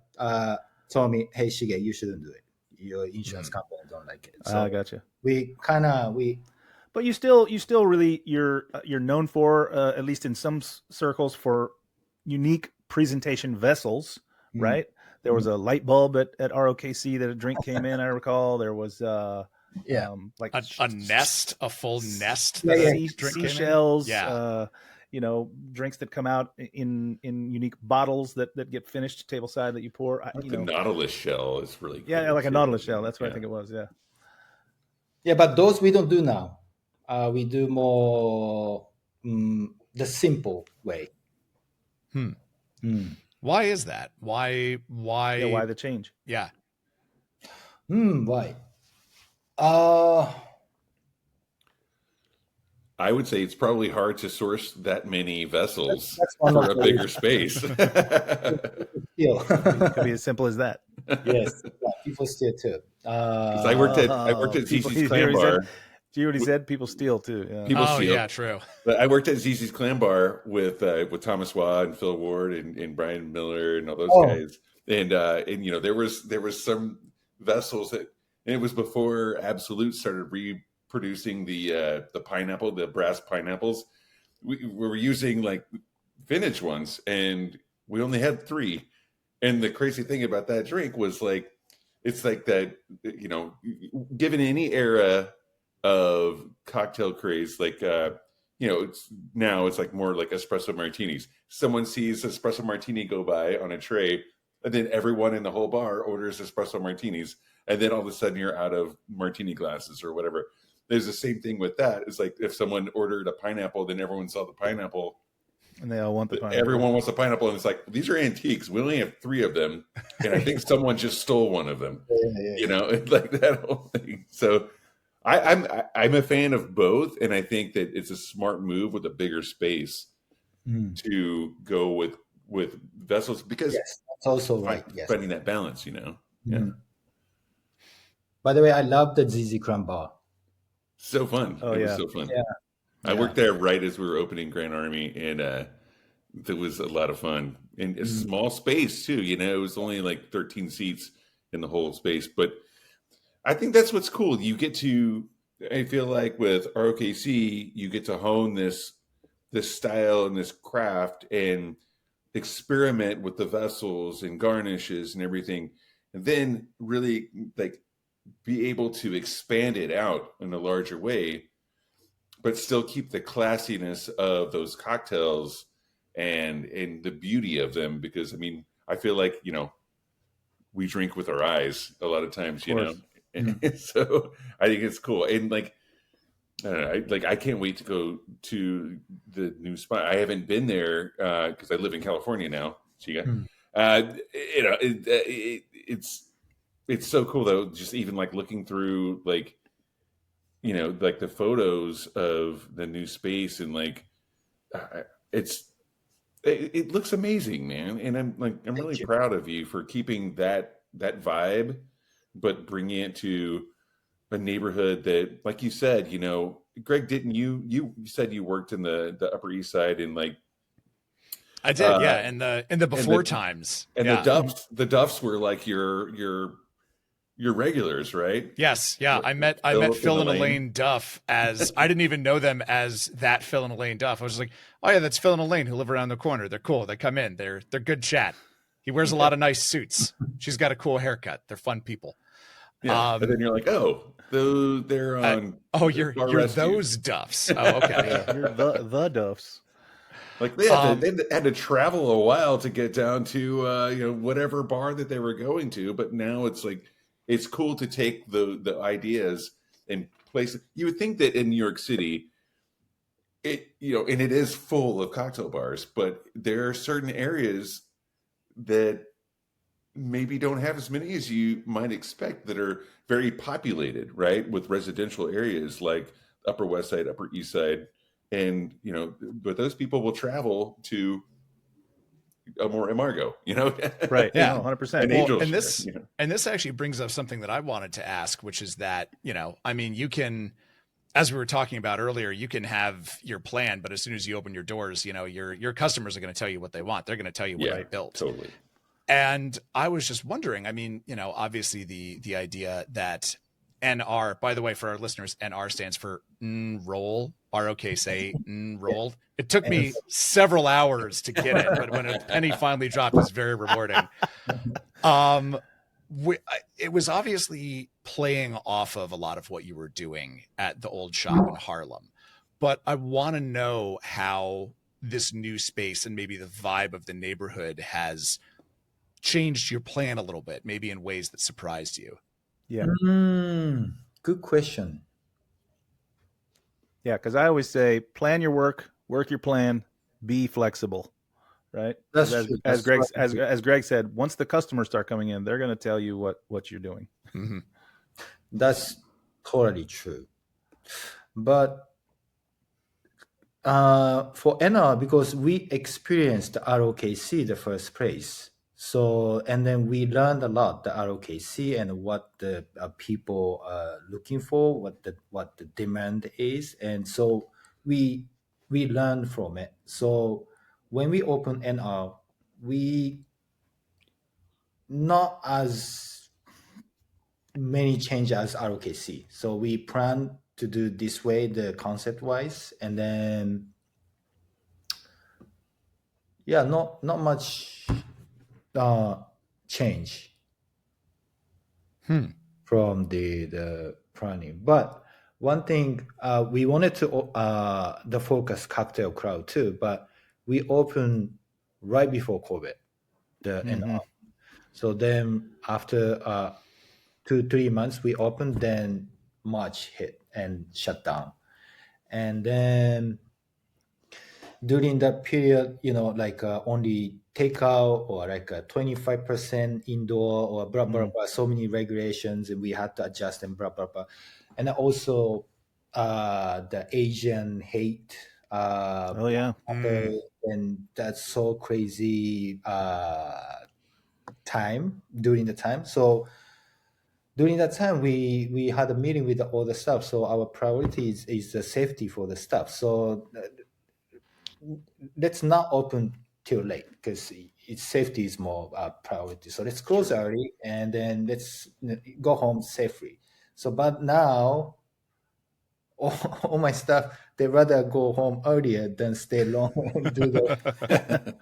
told me, "Hey, Shige, you shouldn't do it. Your insurance company don't like it." So I gotcha. But you still really you're known for at least in some circles for unique presentation vessels, right? There was a light bulb at ROKC that a drink came in. I recall there was like a nest, a full nest. Seashells. Drinks that come out in unique bottles that get finished tableside that you pour. The Nautilus shell is really cool. Yeah, like a Nautilus shell. That's what I think it was. Yeah. Yeah, but those we don't do now. We do more the simple way. Why is that? Why? Yeah, why the change? Yeah. Why? I would say it's probably hard to source that many vessels for a bigger space. It could be as simple as that. Yes, people steal too. I worked at ZZ's Clam Bar. You already said people steal too. Yeah. People steal. Yeah, true. But I worked at ZZ's Clam Bar with Thomas Waugh and Phil Ward and Brian Miller and all those guys. And there was some vessels that, and it was before Absolute started reproducing the pineapple, the brass pineapples. We were using like vintage ones, and we only had 3. And the crazy thing about that drink was like, it's like that, given any era of cocktail craze, like it's like more like espresso martinis. Someone sees espresso martini go by on a tray, and then everyone in the whole bar orders espresso martinis, and then all of a sudden you're out of martini glasses or whatever. There's the same thing with that. It's like if someone ordered a pineapple, then everyone saw the pineapple, and they all want the pineapple. Everyone wants a pineapple, and it's like, these are antiques. We only have 3 of them, and I think someone just stole one of them. Like that whole thing. So I'm a fan of both, and I think that it's a smart move with a bigger space to go with vessels, because that's also right. Finding that balance, Yeah. By the way, I love the ZZ Clam Bar. So fun. It was so fun. Yeah. I worked there right as we were opening Grand Army, and it was a lot of fun. And a small space too, it was only like 13 seats in the whole space. But I think that's what's cool. You get to, I feel like with ROKC, you get to hone this style and this craft and experiment with the vessels and garnishes and everything. And then really like be able to expand it out in a larger way, but still keep the classiness of those cocktails and the beauty of them. Because I feel like, we drink with our eyes a lot of times, and so I think it's cool. And like, I don't know, I can't wait to go to the new spot. I haven't been there because I live in California now. Chiga. It's so cool though. Just even like looking through like you know, like the photos of the new space, and like it's it looks amazing, man. And I'm Thank really you. proud of you for keeping that vibe, but bringing it to a neighborhood that, like you said, you know, Greg, didn't you said you worked in the Upper East Side, and like I did, uh yeah. In the and before times, and yeah. the Duffs were like your regulars, right? Yes, yeah. I met In Phil the and lane. Elaine Duff as I didn't even know them as that Phil and Elaine Duff. I was like, oh yeah, that's Phil and Elaine who live around the corner. They're cool. They come in. They're good chat. He wears a lot of nice suits. She's got a cool haircut. They're fun people. Yeah, and then you're like, oh, they're on You're Bar Rescue. those Duffs. Oh, okay. Yeah, you're the Duffs. Like they had to travel a while to get down to you know, whatever bar that they were going to, but now it's like it's cool to take the ideas and place it. You would think that in New York City, it, you know, and it is full of cocktail bars, but there are certain areas that maybe don't have as many as you might expect that are very populated, right? With residential areas like Upper West Side, Upper East Side. And, you know, but those people will travel to Amor Amargo, you know? Right. Yeah. No, 100%. And Well, Angel and Share, this you know? and this actually brings up something that I wanted to ask, which is that, you know, I mean, you can, as we were talking about earlier, you can have your plan, but as soon as you open your doors, you know, your customers are going to tell you what they want. They're going to tell you what Yeah, you built. totally. And I was just wondering, I mean, you know, obviously the idea that NR, by the way, for our listeners, NR stands for roll, ROKC, roll. It took me several hours to get it, but when a penny finally dropped, it was very rewarding. It was obviously playing off of a lot of what you were doing at the old shop in Harlem, but I want to know how this new space and maybe the vibe of the neighborhood has changed your plan a little bit, maybe in ways that surprised you. Yeah. Good question. Yeah, because I always say plan your work your plan, be flexible, right? That's As, true. as That's Greg right. as Greg said, once the customers start coming in, they're going to tell you what you're doing. Mm-hmm. That's totally true. But for NR, because we experienced the ROKC the first place, so and then we learned a lot the ROKC and what the people are looking for, what the demand is, and so we learned from it. So when we open NR, we not as many change as ROKC. So we plan to do this way, the concept wise, and then yeah, not much change from the planning. But one thing we wanted to the focus cocktail crowd too, but we opened right before COVID, and so then after 2-3 months we opened, then March hit and shut down, and then during that period, you know, like only takeout or like a 25% indoor or blah blah blah, so many regulations, and we had to adjust and blah blah blah. And also the Asian hate Oh yeah. and that's so crazy time during the time. So during that time we had a meeting with all the staff, so our priority is the safety for the staff. So let's not open too late because its safety is more priority. So let's close early and then let's go home safely. So, but now all my staff, they rather go home earlier than stay long and do the.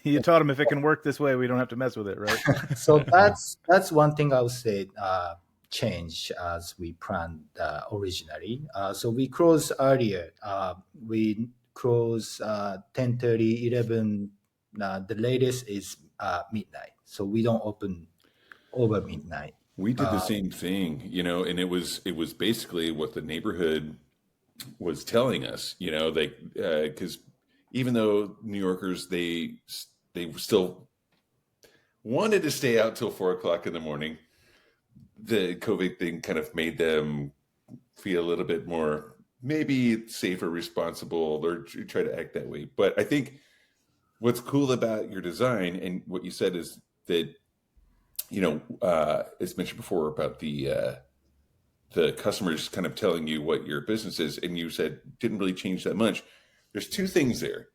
You taught them if it can work this way, we don't have to mess with it, right? So that's one thing I would say change as we planned originally. So we close earlier. We close 10:30, 11. The latest is midnight. So we don't open over midnight. We did the same thing, you know, and it was basically what the neighborhood was telling us, you know, they because even though New Yorkers they still wanted to stay out till 4 o'clock in the morning, the COVID thing kind of made them feel a little bit more maybe safer, responsible, or try to act that way. But I think what's cool about your design and what you said is that, as mentioned before about the customers kind of telling you what your business is, and you said didn't really change that much. There's two things there.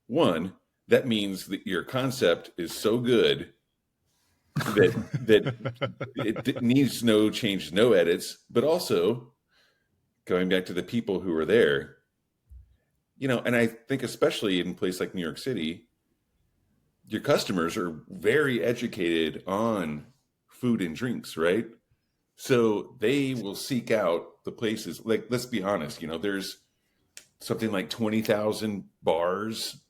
One, that means that your concept is so good that it needs no change, no edits, but also going back to the people who are there, and I think especially in a place like New York City, your customers are very educated on food and drinks, right? So they will seek out the places, like, let's be honest, there's something like 20,000 bars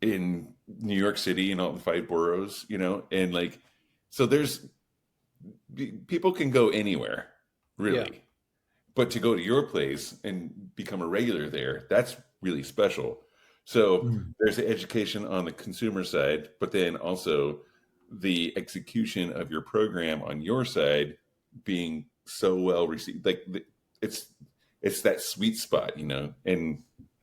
in New York City and all the 5 boroughs, and like, so there's people can go anywhere, really. Yeah. But to go to your place and become a regular there, that's really special. So there's the education on the consumer side, but then also the execution of your program on your side being so well received. Like it's that sweet spot, and I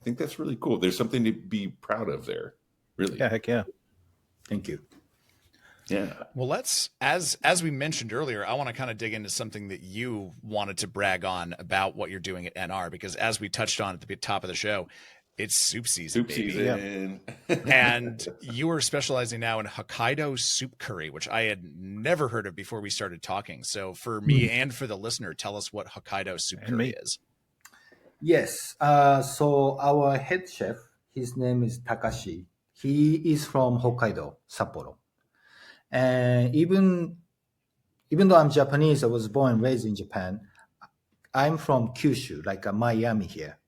think that's really cool. There's something to be proud of there, really. Yeah, heck yeah. Thank you. Yeah. Well, let's, as we mentioned earlier, I want to kind of dig into something that you wanted to brag on about what you're doing at NR, because as we touched on at the top of the show, it's soup season. Yeah. And you are specializing now in Hokkaido soup curry, which I had never heard of before we started talking. So for me and for the listener, tell us what Hokkaido soup curry is. Yes. So our head chef, his name is Takashi. He is from Hokkaido, Sapporo. And even though I'm Japanese, I was born and raised in Japan. I'm from Kyushu, like Miami here.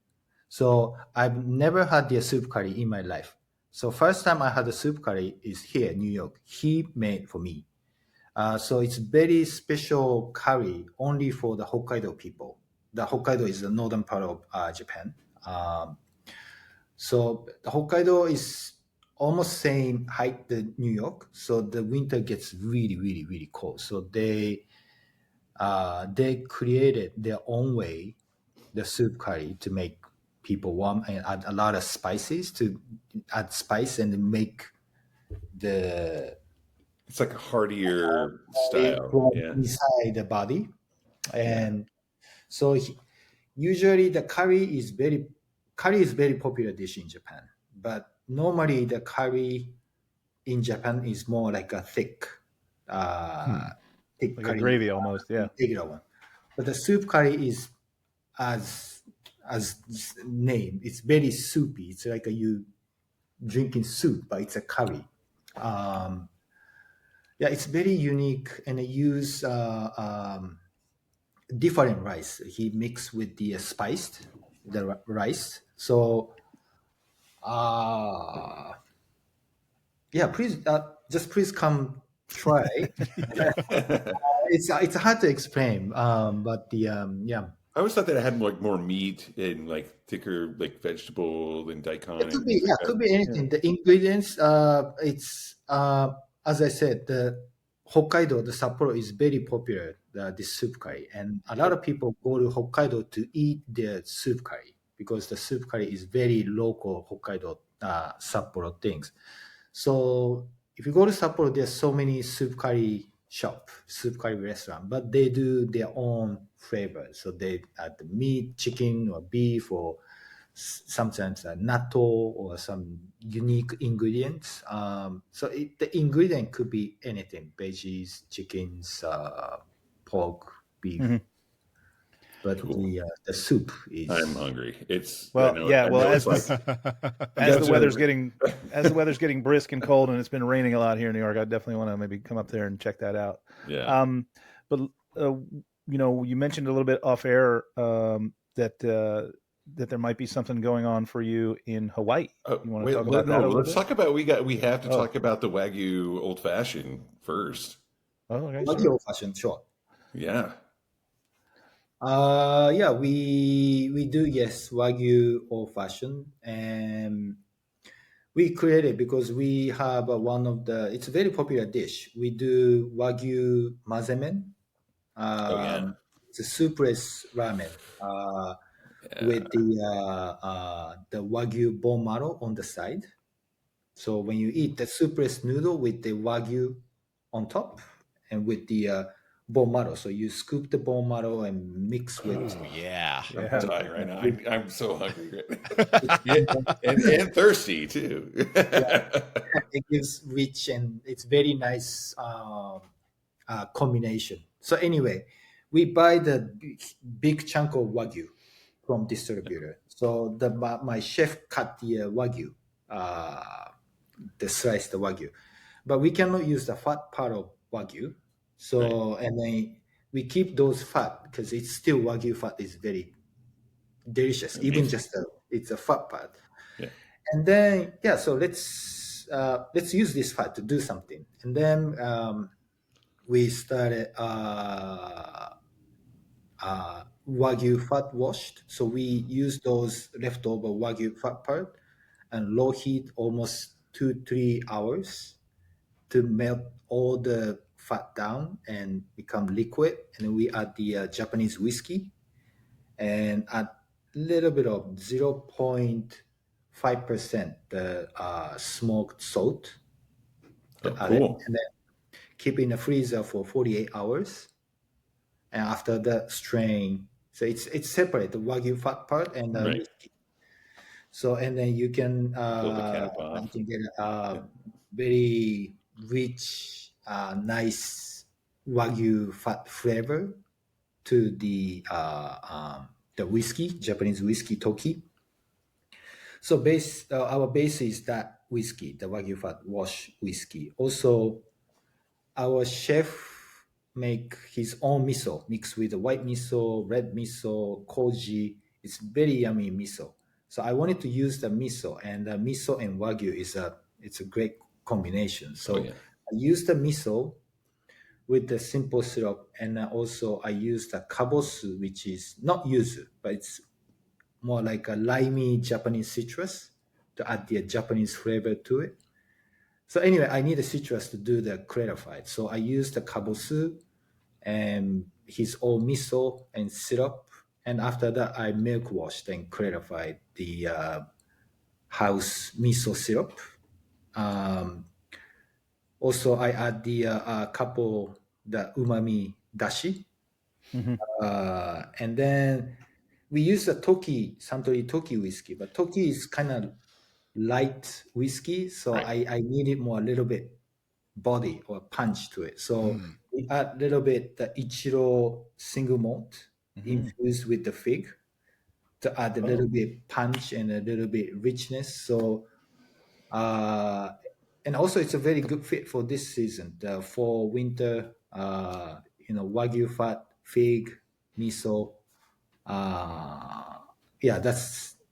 So I've never had the soup curry in my life. So first time I had a soup curry is here in New York. He made for me. So it's very special curry only for the Hokkaido people. The Hokkaido is the northern part of Japan. So the Hokkaido is almost same height than New York. So the winter gets really, really, really cold. So they created their own way, the soup curry, to make people warm and add a lot of spices to add spice and make the. It's like a heartier style. Yeah. Inside the body. And so usually the curry is very popular dish in Japan, but normally the curry in Japan is more like a thick like curry, a gravy almost, yeah. Regular one. But the soup curry is as name. It's very soupy. It's like you drinking soup, but it's a curry. It's very unique, and they use different rice. He mixed with the spiced the rice. So, please come try. It's hard to explain, but I always thought that it had like more meat and like thicker like vegetable and daikon. It could be anything. The ingredients, it's as I said, the Hokkaido, the Sapporo is very popular, the soup curry, and a lot of people go to Hokkaido to eat their soup curry because the soup curry is very local Hokkaido, Sapporo things. So if you go to Sapporo, there's so many soup curry restaurant, but they do their own flavor. So they add the meat, chicken, or beef, or sometimes natto or some unique ingredients. So the ingredient could be anything: veggies, chickens, pork, beef. Mm-hmm. But cool. The soup is. I'm hungry. It's as the weather's getting brisk and cold, and it's been raining a lot here in New York, I definitely want to maybe come up there and check that out. Yeah. But you mentioned a little bit off air that there might be something going on for you in Hawaii. You want to talk about that? Let's talk about we have to talk about the Wagyu Old Fashioned first. Oh, okay. Wagyu Old Fashioned, sure. Yeah. We do, yes, Wagyu Old Fashioned, and we created because we have it's a very popular dish. We do Wagyu mazemen. it's a soupless ramen with the wagyu bone marrow on the side. So when you eat the soupless noodle with the wagyu on top and with the bone marrow, so you scoop the bone marrow and mix with. Oh yeah. I'm Yeah. dying right now. I'm so hungry right now. and thirsty too. It gives rich and it's very nice combination. So anyway, we buy the big chunk of wagyu from distributor. So my chef cut the wagyu, the sliced wagyu, but we cannot use the fat part of wagyu. So and then we keep those fat because it's still wagyu fat is very delicious, even just it's a fat part. Yeah. And then so let's use this fat to do something. And then we started wagyu fat washed. So we use those leftover wagyu fat part and low heat almost 2-3 hours to melt all the fat down and become liquid. And then we add the Japanese whiskey and add a little bit of 0.5% the smoked salt. Cool. And then keep in the freezer for 48 hours. And after that, strain. So it's separate, the wagyu fat part and the whiskey. So and then you can pull the cap off. you can get a very rich, nice wagyu fat flavor to the whiskey, Japanese whiskey toki. So our base is that whiskey, the wagyu fat wash whiskey. Also, our chef make his own miso mixed with the white miso, red miso, koji. It's very yummy miso. So I wanted to use the miso, and the miso and wagyu it's a great combination. So I used the miso with the simple syrup, and also I used the kabosu, which is not yuzu, but it's more like a limey Japanese citrus to add the Japanese flavor to it. So anyway, I need a citrus to do the clarified. So I used the kabosu and his own miso and syrup. And after that, I milk washed and clarified the house miso syrup. Also, I add the the umami dashi. And then we use the Suntory Toki whiskey, but Toki is kind of light whiskey, so I needed more a little bit body or punch to it. So we add a little bit the Ichiro single malt infused with the fig to add a little bit punch and a little bit richness. So and also it's a very good fit for this season, the fall winter. Wagyu fat, fig, miso.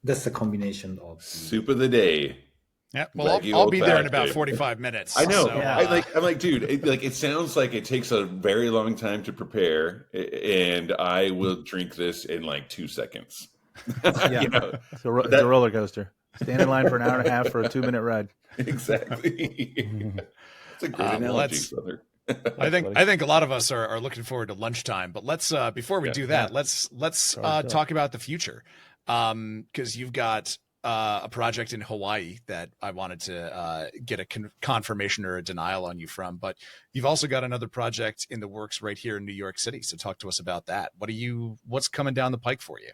That's the combination of soup of the day. Yeah, well, I'll be there in about 45 minutes. I know. So, I'm like, dude. It sounds like it takes a very long time to prepare, and I will drink this in like 2 seconds. It's a roller coaster. Stand in line for an hour and a half for a 2-minute ride. Exactly. That's a great analogy, brother. I think a lot of us are looking forward to lunchtime, but let's before we do that, let's talk about the future, because you've got a project in Hawaii that I wanted to get a confirmation or a denial on you from, but you've also got another project in the works right here in New York City. So talk to us about that. What's coming down the pike for you?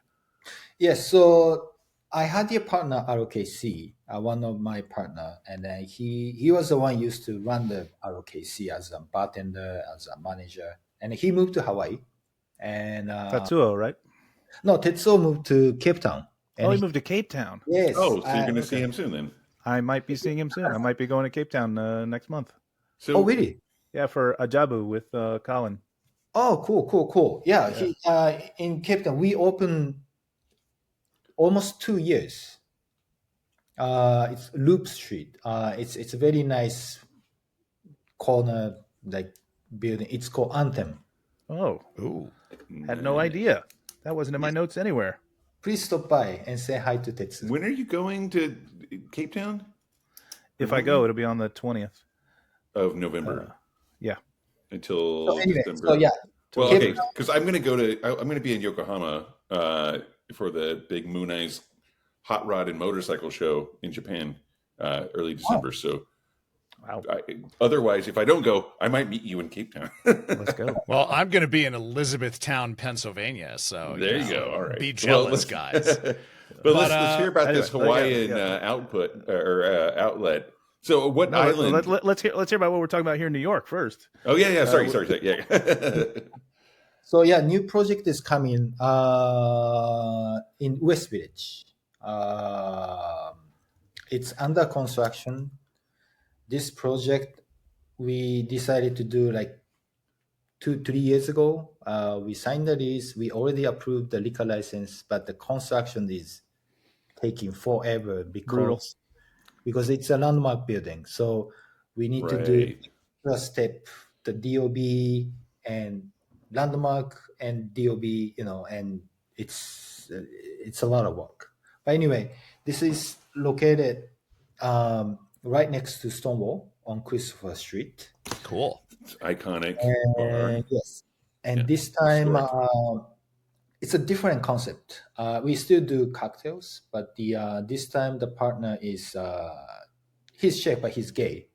Yes, so I had a partner ROKC, one of my partner, and then he was the one used to run the ROKC as a bartender, as a manager, and he moved to Hawaii. And Tatsuo, right? No, Tetsuo moved to Cape Town. And he moved to Cape Town. Yes. Oh, so you're going to see him soon then? I might be seeing him soon. I might be going to Cape Town next month. So, really? Yeah, for Ajabu with Colin. Oh, cool. Yeah. He, in Cape Town, we opened almost 2 years. It's Loop Street. It's a very nice corner like building. It's called Anthem. Oh, had no idea. That wasn't in my notes anywhere. Please stop by and say hi to Tetsu. When are you going to Cape Town? If I go, it'll be on the 20th of November. Yeah. Until December. So yeah, Well, okay, because I'm going to be in Yokohama for the big Moon Eyes Hot Rod and Motorcycle Show in Japan early December. So, otherwise, if I don't go, I might meet you in Cape Town. Let's go. Well, I'm going to be in Elizabethtown, Pennsylvania. So there you go. All right, be jealous, guys. But let's hear about this Hawaiian output or outlet. So, what island? Let's hear about what we're talking about here in New York first. Oh yeah. Sorry. Yeah. So yeah, new project is coming in West Village. It's under construction. This project we decided to do like 2-3 years ago. We signed the lease. We already approved the liquor license, but the construction is taking forever because it's a landmark building. So we need to do first step, the DOB and landmark and DOB, and it's a lot of work. But anyway, this is located right next to Stonewall on Christopher Street. Cool. It's iconic. Yes. And this time it's a different concept. We still do cocktails, but this time the partner is he's chef, but he's gay.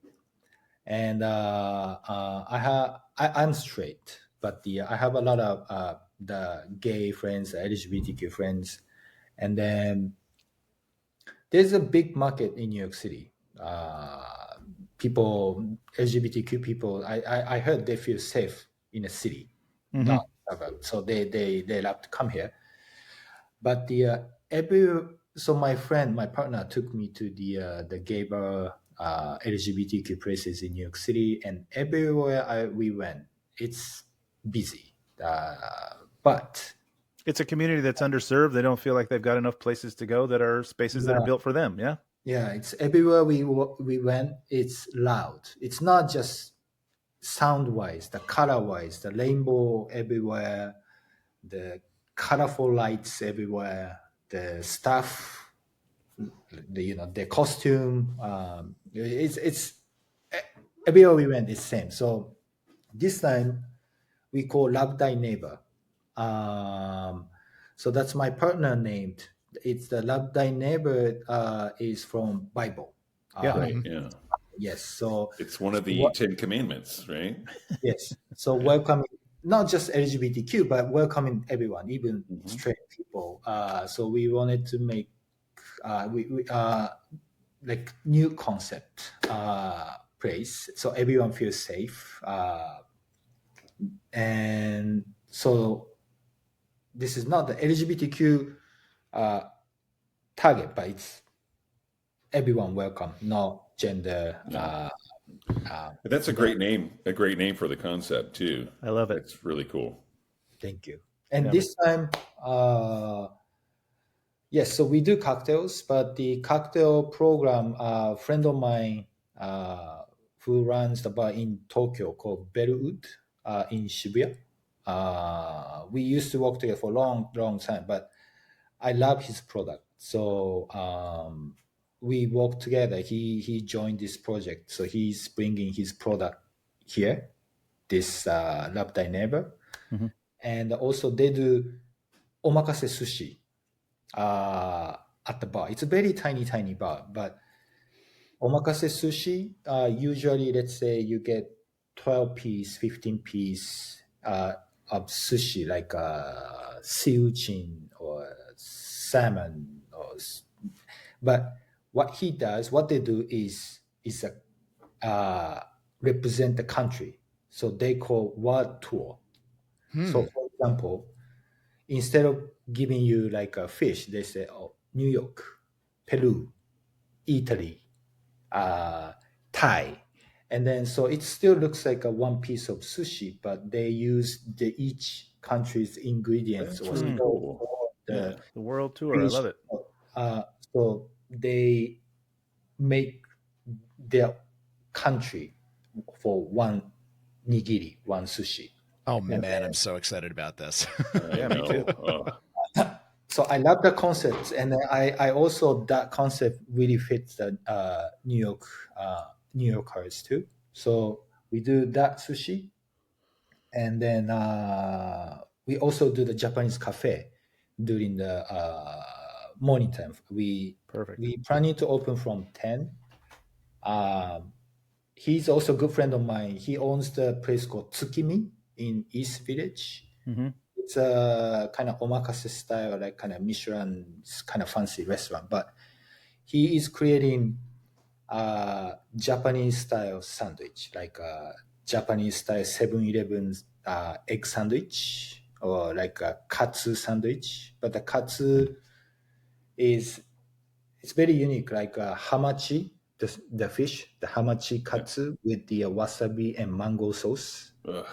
And I'm straight, but I have a lot of the gay friends, LGBTQ friends, and then there's a big market in New York City. People, LGBTQ people, I heard they feel safe in a city, not suburb. So they love to come here. But so my partner took me to the gay bar, LGBTQ places in New York City, and everywhere we went, it's busy. But it's a community that's underserved. They don't feel like they've got enough places to go that are spaces that are built for them. Yeah. Yeah, it's everywhere we went. It's loud. It's not just sound-wise, the color-wise, the rainbow everywhere, the colorful lights everywhere, the stuff, the costume. It's everywhere we went. It's same. So this time we call Love Thy Neighbor. So that's my partner named. It's the Love Thy Neighbor is from Bible. Yes. So it's one of the 10 Commandments, right? Yes. So welcoming not just LGBTQ, but welcoming everyone, even straight people. So we wanted to make like new concept place, so everyone feels safe. And so this is not the LGBTQ target, but it's everyone welcome, not gender. That's a great name. A great name for the concept too. I love it. It's really cool. Thank you. And this time, yes, so we do cocktails, but the cocktail program, a friend of mine who runs the bar in Tokyo called Bellwood in Shibuya. We used to work together for a long time, but I love his product. So we work together. He joined this project. So he's bringing his product here, this Love Thy Neighbor. And also they do omakase sushi at the bar. It's a very tiny bar, but omakase sushi, usually let's say you get 12 piece, 15 piece of sushi, like sea urchin or salmon. But what they do is represent the country. So they call world tour. So for example, instead of giving you like a fish, they say, oh, New York, Peru, Italy, Thai. And then, so it still looks like a one piece of sushi, but they use each country's ingredients. That's really cool. The world tour. I love it. So they make their country for one nigiri, one sushi. Oh man, I'm so excited about this. Yeah, me too. So I love the concept, and I also, that concept really fits the New Yorkers too. So we do that sushi, And then we also do the Japanese cafe during the morning time. Perfect. We planning to open from 10. He's also a good friend of mine. He owns the place called Tsukimi in East Village. Mm-hmm. It's a kind of omakase style, like kind of Michelin kind of fancy restaurant. But he is creating Japanese style sandwich, like Japanese style 7-Eleven egg sandwich, or like a katsu sandwich. But the katsu it's very unique, like hamachi, the fish, the hamachi katsu with the wasabi and mango sauce. Ugh,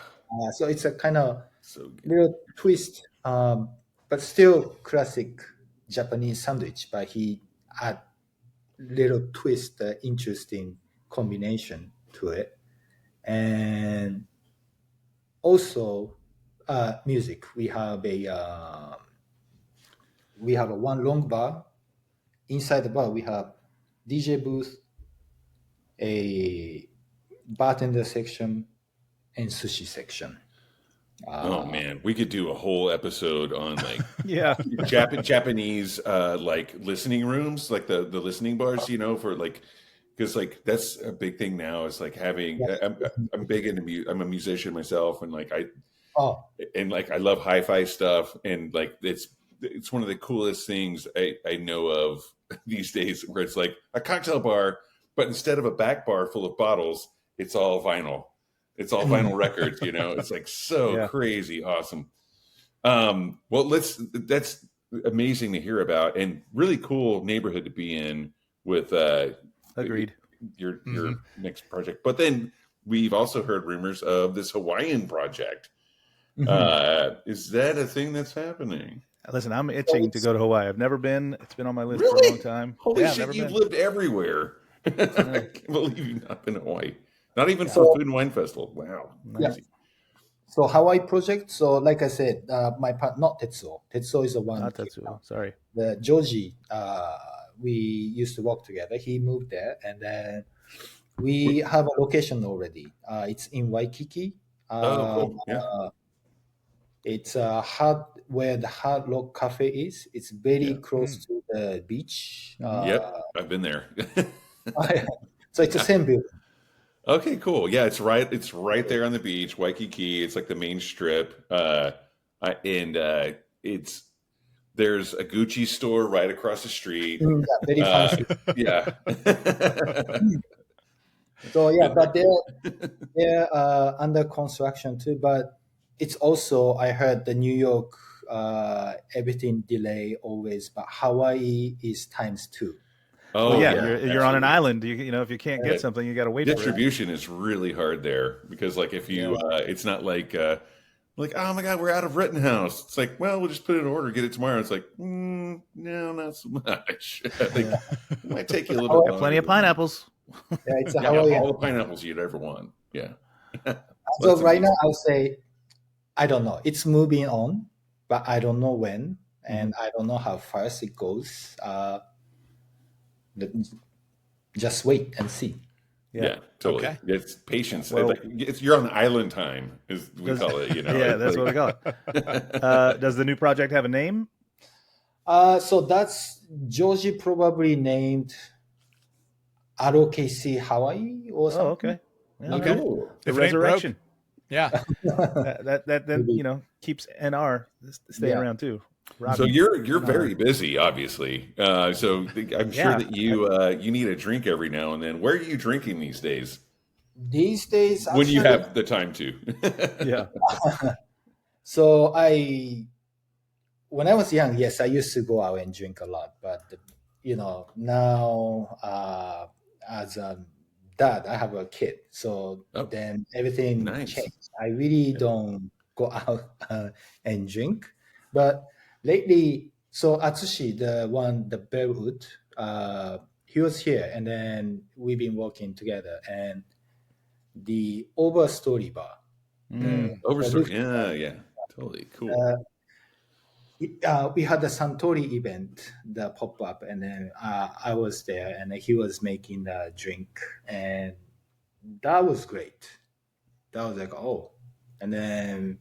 So it's a kind of so good. little twist, but still classic Japanese sandwich. But he add little twist, interesting combination to it, and also music. We have a one long bar. Inside the bar, we have DJ booth, a bartender section, and sushi section. Oh man, we could do a whole episode on like Yeah. Japanese like listening rooms, like the listening bars, you know, for like because like that's a big thing now. Is like having I'm big into I'm a musician myself, and like I love hi-fi stuff, and like it's one of the coolest things I know of these days, where it's like a cocktail bar, but instead of a back bar full of bottles, it's all vinyl. It's all vinyl records, you know. It's like so crazy awesome. Well, that's amazing to hear about, and really cool neighborhood to be in with Agreed. Your next project. But then we've also heard rumors of this Hawaiian project. Is that a thing that's happening? Listen, I'm itching to go to Hawaii. I've never been. It's been on my list Really? for a long time. Holy I've shit, never you've been. lived everywhere. I can't believe you've not been to Hawaii. Not even for Food and Wine Festival. Wow. Yeah. So Hawaii project. So like I said, my part, not Tetsuo. Tetsuo is the one. Not Tetsuo. Sorry. The Joji, we used to work together. He moved there, and then we have a location already. It's in Waikiki. Cool. Yeah. It's where the Hard Rock Cafe is. It's very close to the beach. Yep, I've been there. So it's the same building. Okay, cool. Yeah, it's right there on the beach, Waikiki. It's like the main strip, and there's a Gucci store right across the street. Yeah, very fancy. Yeah. So yeah, but they're under construction too. But it's also, I heard, the New York everything delay always, but Hawaii is times 2. Oh well, you're on an island. You know, if you can't get something, you got to wait. Distribution is really hard there, because like if you, it's not like oh my god, we're out of Rittenhouse. It's like, well, we'll just put it in order, get it tomorrow. It's like, no, not so much. It might take you a little bit. Plenty of pineapples. Yeah, it's a Hawaii. All the pineapples you'd ever want. Yeah. So right now, I'll say, I don't know. It's moving on, but I don't know when, and I don't know how fast it goes. Just wait and see. Yeah, totally. Okay. It's patience. Well, you're on island time, is we call it. You know. Yeah, that's what we call it. Does the new project have a name? So that's Georgie probably named ROKC Hawaii or something. Oh, okay. Yeah, okay. Cool. The resurrection. Yeah. that you know, keeps NR staying around too. Robbie. So you're very busy, obviously. So I'm sure that you need a drink every now and then. Where are you drinking these days? These days, when you have the time to. Yeah. So when I was young, yes, I used to go out and drink a lot. But you know, now as a dad, I have a kid, so then everything changed. I really don't go out and drink, but lately, so Atsushi, the Bearwood, he was here, and then we've been working together. And the Overstory bar, Overstory, yeah, totally cool. We had the Santori event, the pop up, and then I was there, and he was making the drink, and that was great. That was like, oh, And then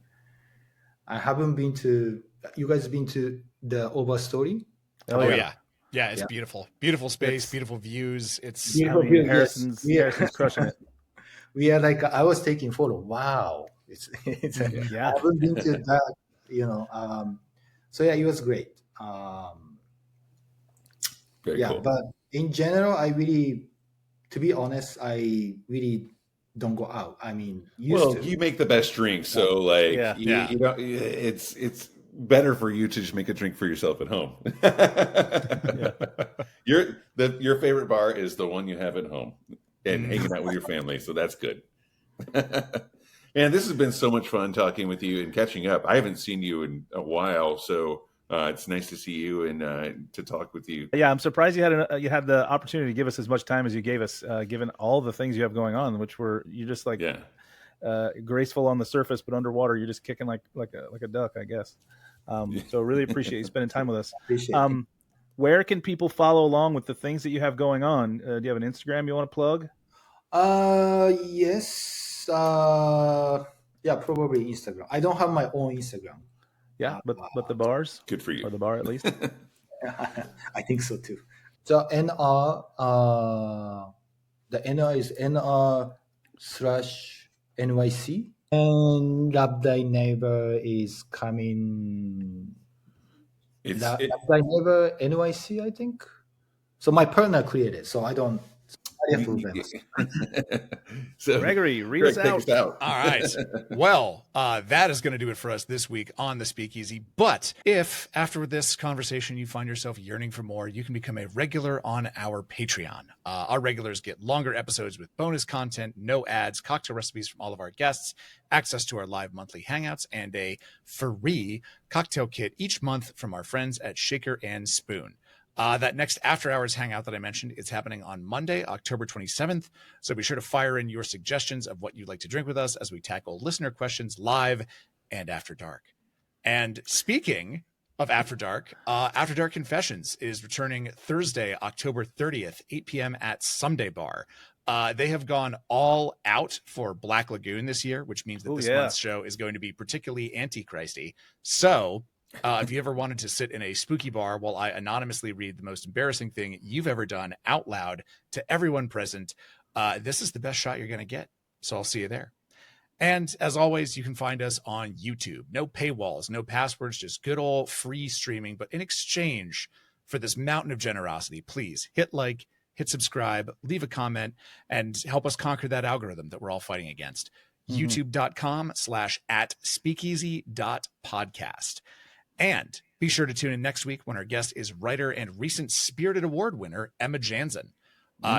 I haven't been to. You guys been to the Overstory? Oh, Oh yeah. yeah, it's Yeah. beautiful space, It's beautiful views. It's Beautiful I mean, view, yes. Harrison's crushing it. We are like, I was taking photo. Wow, it's I Yeah. haven't been to that. So yeah, it was great. Very Yeah, cool. but in general, I really, to be honest, I really don't go out. I mean, used Well, to. you make the best drink, so like Yeah. Yeah. you know, it's better for you to just make a drink for yourself at home. Your favorite bar is the one you have at home and hanging out with your family, so that's good. And this has been so much fun talking with you and catching up. I haven't seen you in a while, so it's nice to see you and to talk with you. Yeah, I'm surprised you had the opportunity to give us as much time as you gave us, given all the things you have going on, which were you just like graceful on the surface, but underwater you're just kicking like a duck, I guess. So really appreciate you spending time with us. Appreciate it. Where can people follow along with the things that you have going on? Do you have an Instagram you want to plug? Yes. Yeah, probably Instagram. I don't have my own Instagram. Yeah, but the bars, Good for you. or the bar at least. I think so too. So NR, the NR is NR/NYC, and Love Thy Neighbor is coming. Love Thy Neighbor NYC, I think. So my partner created, so I don't. So Gregory, read Greg, us take out. us out. All right. Well, that is going to do it for us this week on the Speakeasy. But if after this conversation you find yourself yearning for more, you can become a regular on our Patreon. Our regulars get longer episodes with bonus content, no ads, cocktail recipes from all of our guests, access to our live monthly hangouts, and a free cocktail kit each month from our friends at Shaker and Spoon. That next After Hours hangout that I mentioned is happening on Monday, October 27th. So be sure to fire in your suggestions of what you'd like to drink with us as we tackle listener questions live and after dark. And speaking of After Dark, After Dark Confessions is returning Thursday, October 30th, 8 p.m. at Someday Bar. They have gone all out for Black Lagoon this year, which means that this month's show is going to be particularly anti-Christy. So if you ever wanted to sit in a spooky bar while I anonymously read the most embarrassing thing you've ever done out loud to everyone present, this is the best shot you're going to get. So I'll see you there. And as always, you can find us on YouTube. No paywalls, no passwords, just good old free streaming. But in exchange for this mountain of generosity, please hit like, hit subscribe, leave a comment, and help us conquer that algorithm that we're all fighting against. youtube.com/@speakeasy.podcast. And be sure to tune in next week when our guest is writer and recent Spirited Award winner, Emma Jansen.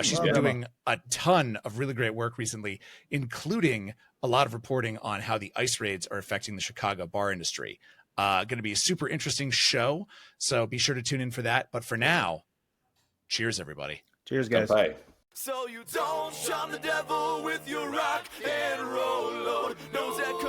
She's been doing a ton of really great work recently, including a lot of reporting on how the ICE raids are affecting the Chicago bar industry. Going to be a super interesting show, so be sure to tune in for that. But for now, cheers, everybody. Cheers, guys. Bye. So you don't charm the devil with your rock and roll load. Knows that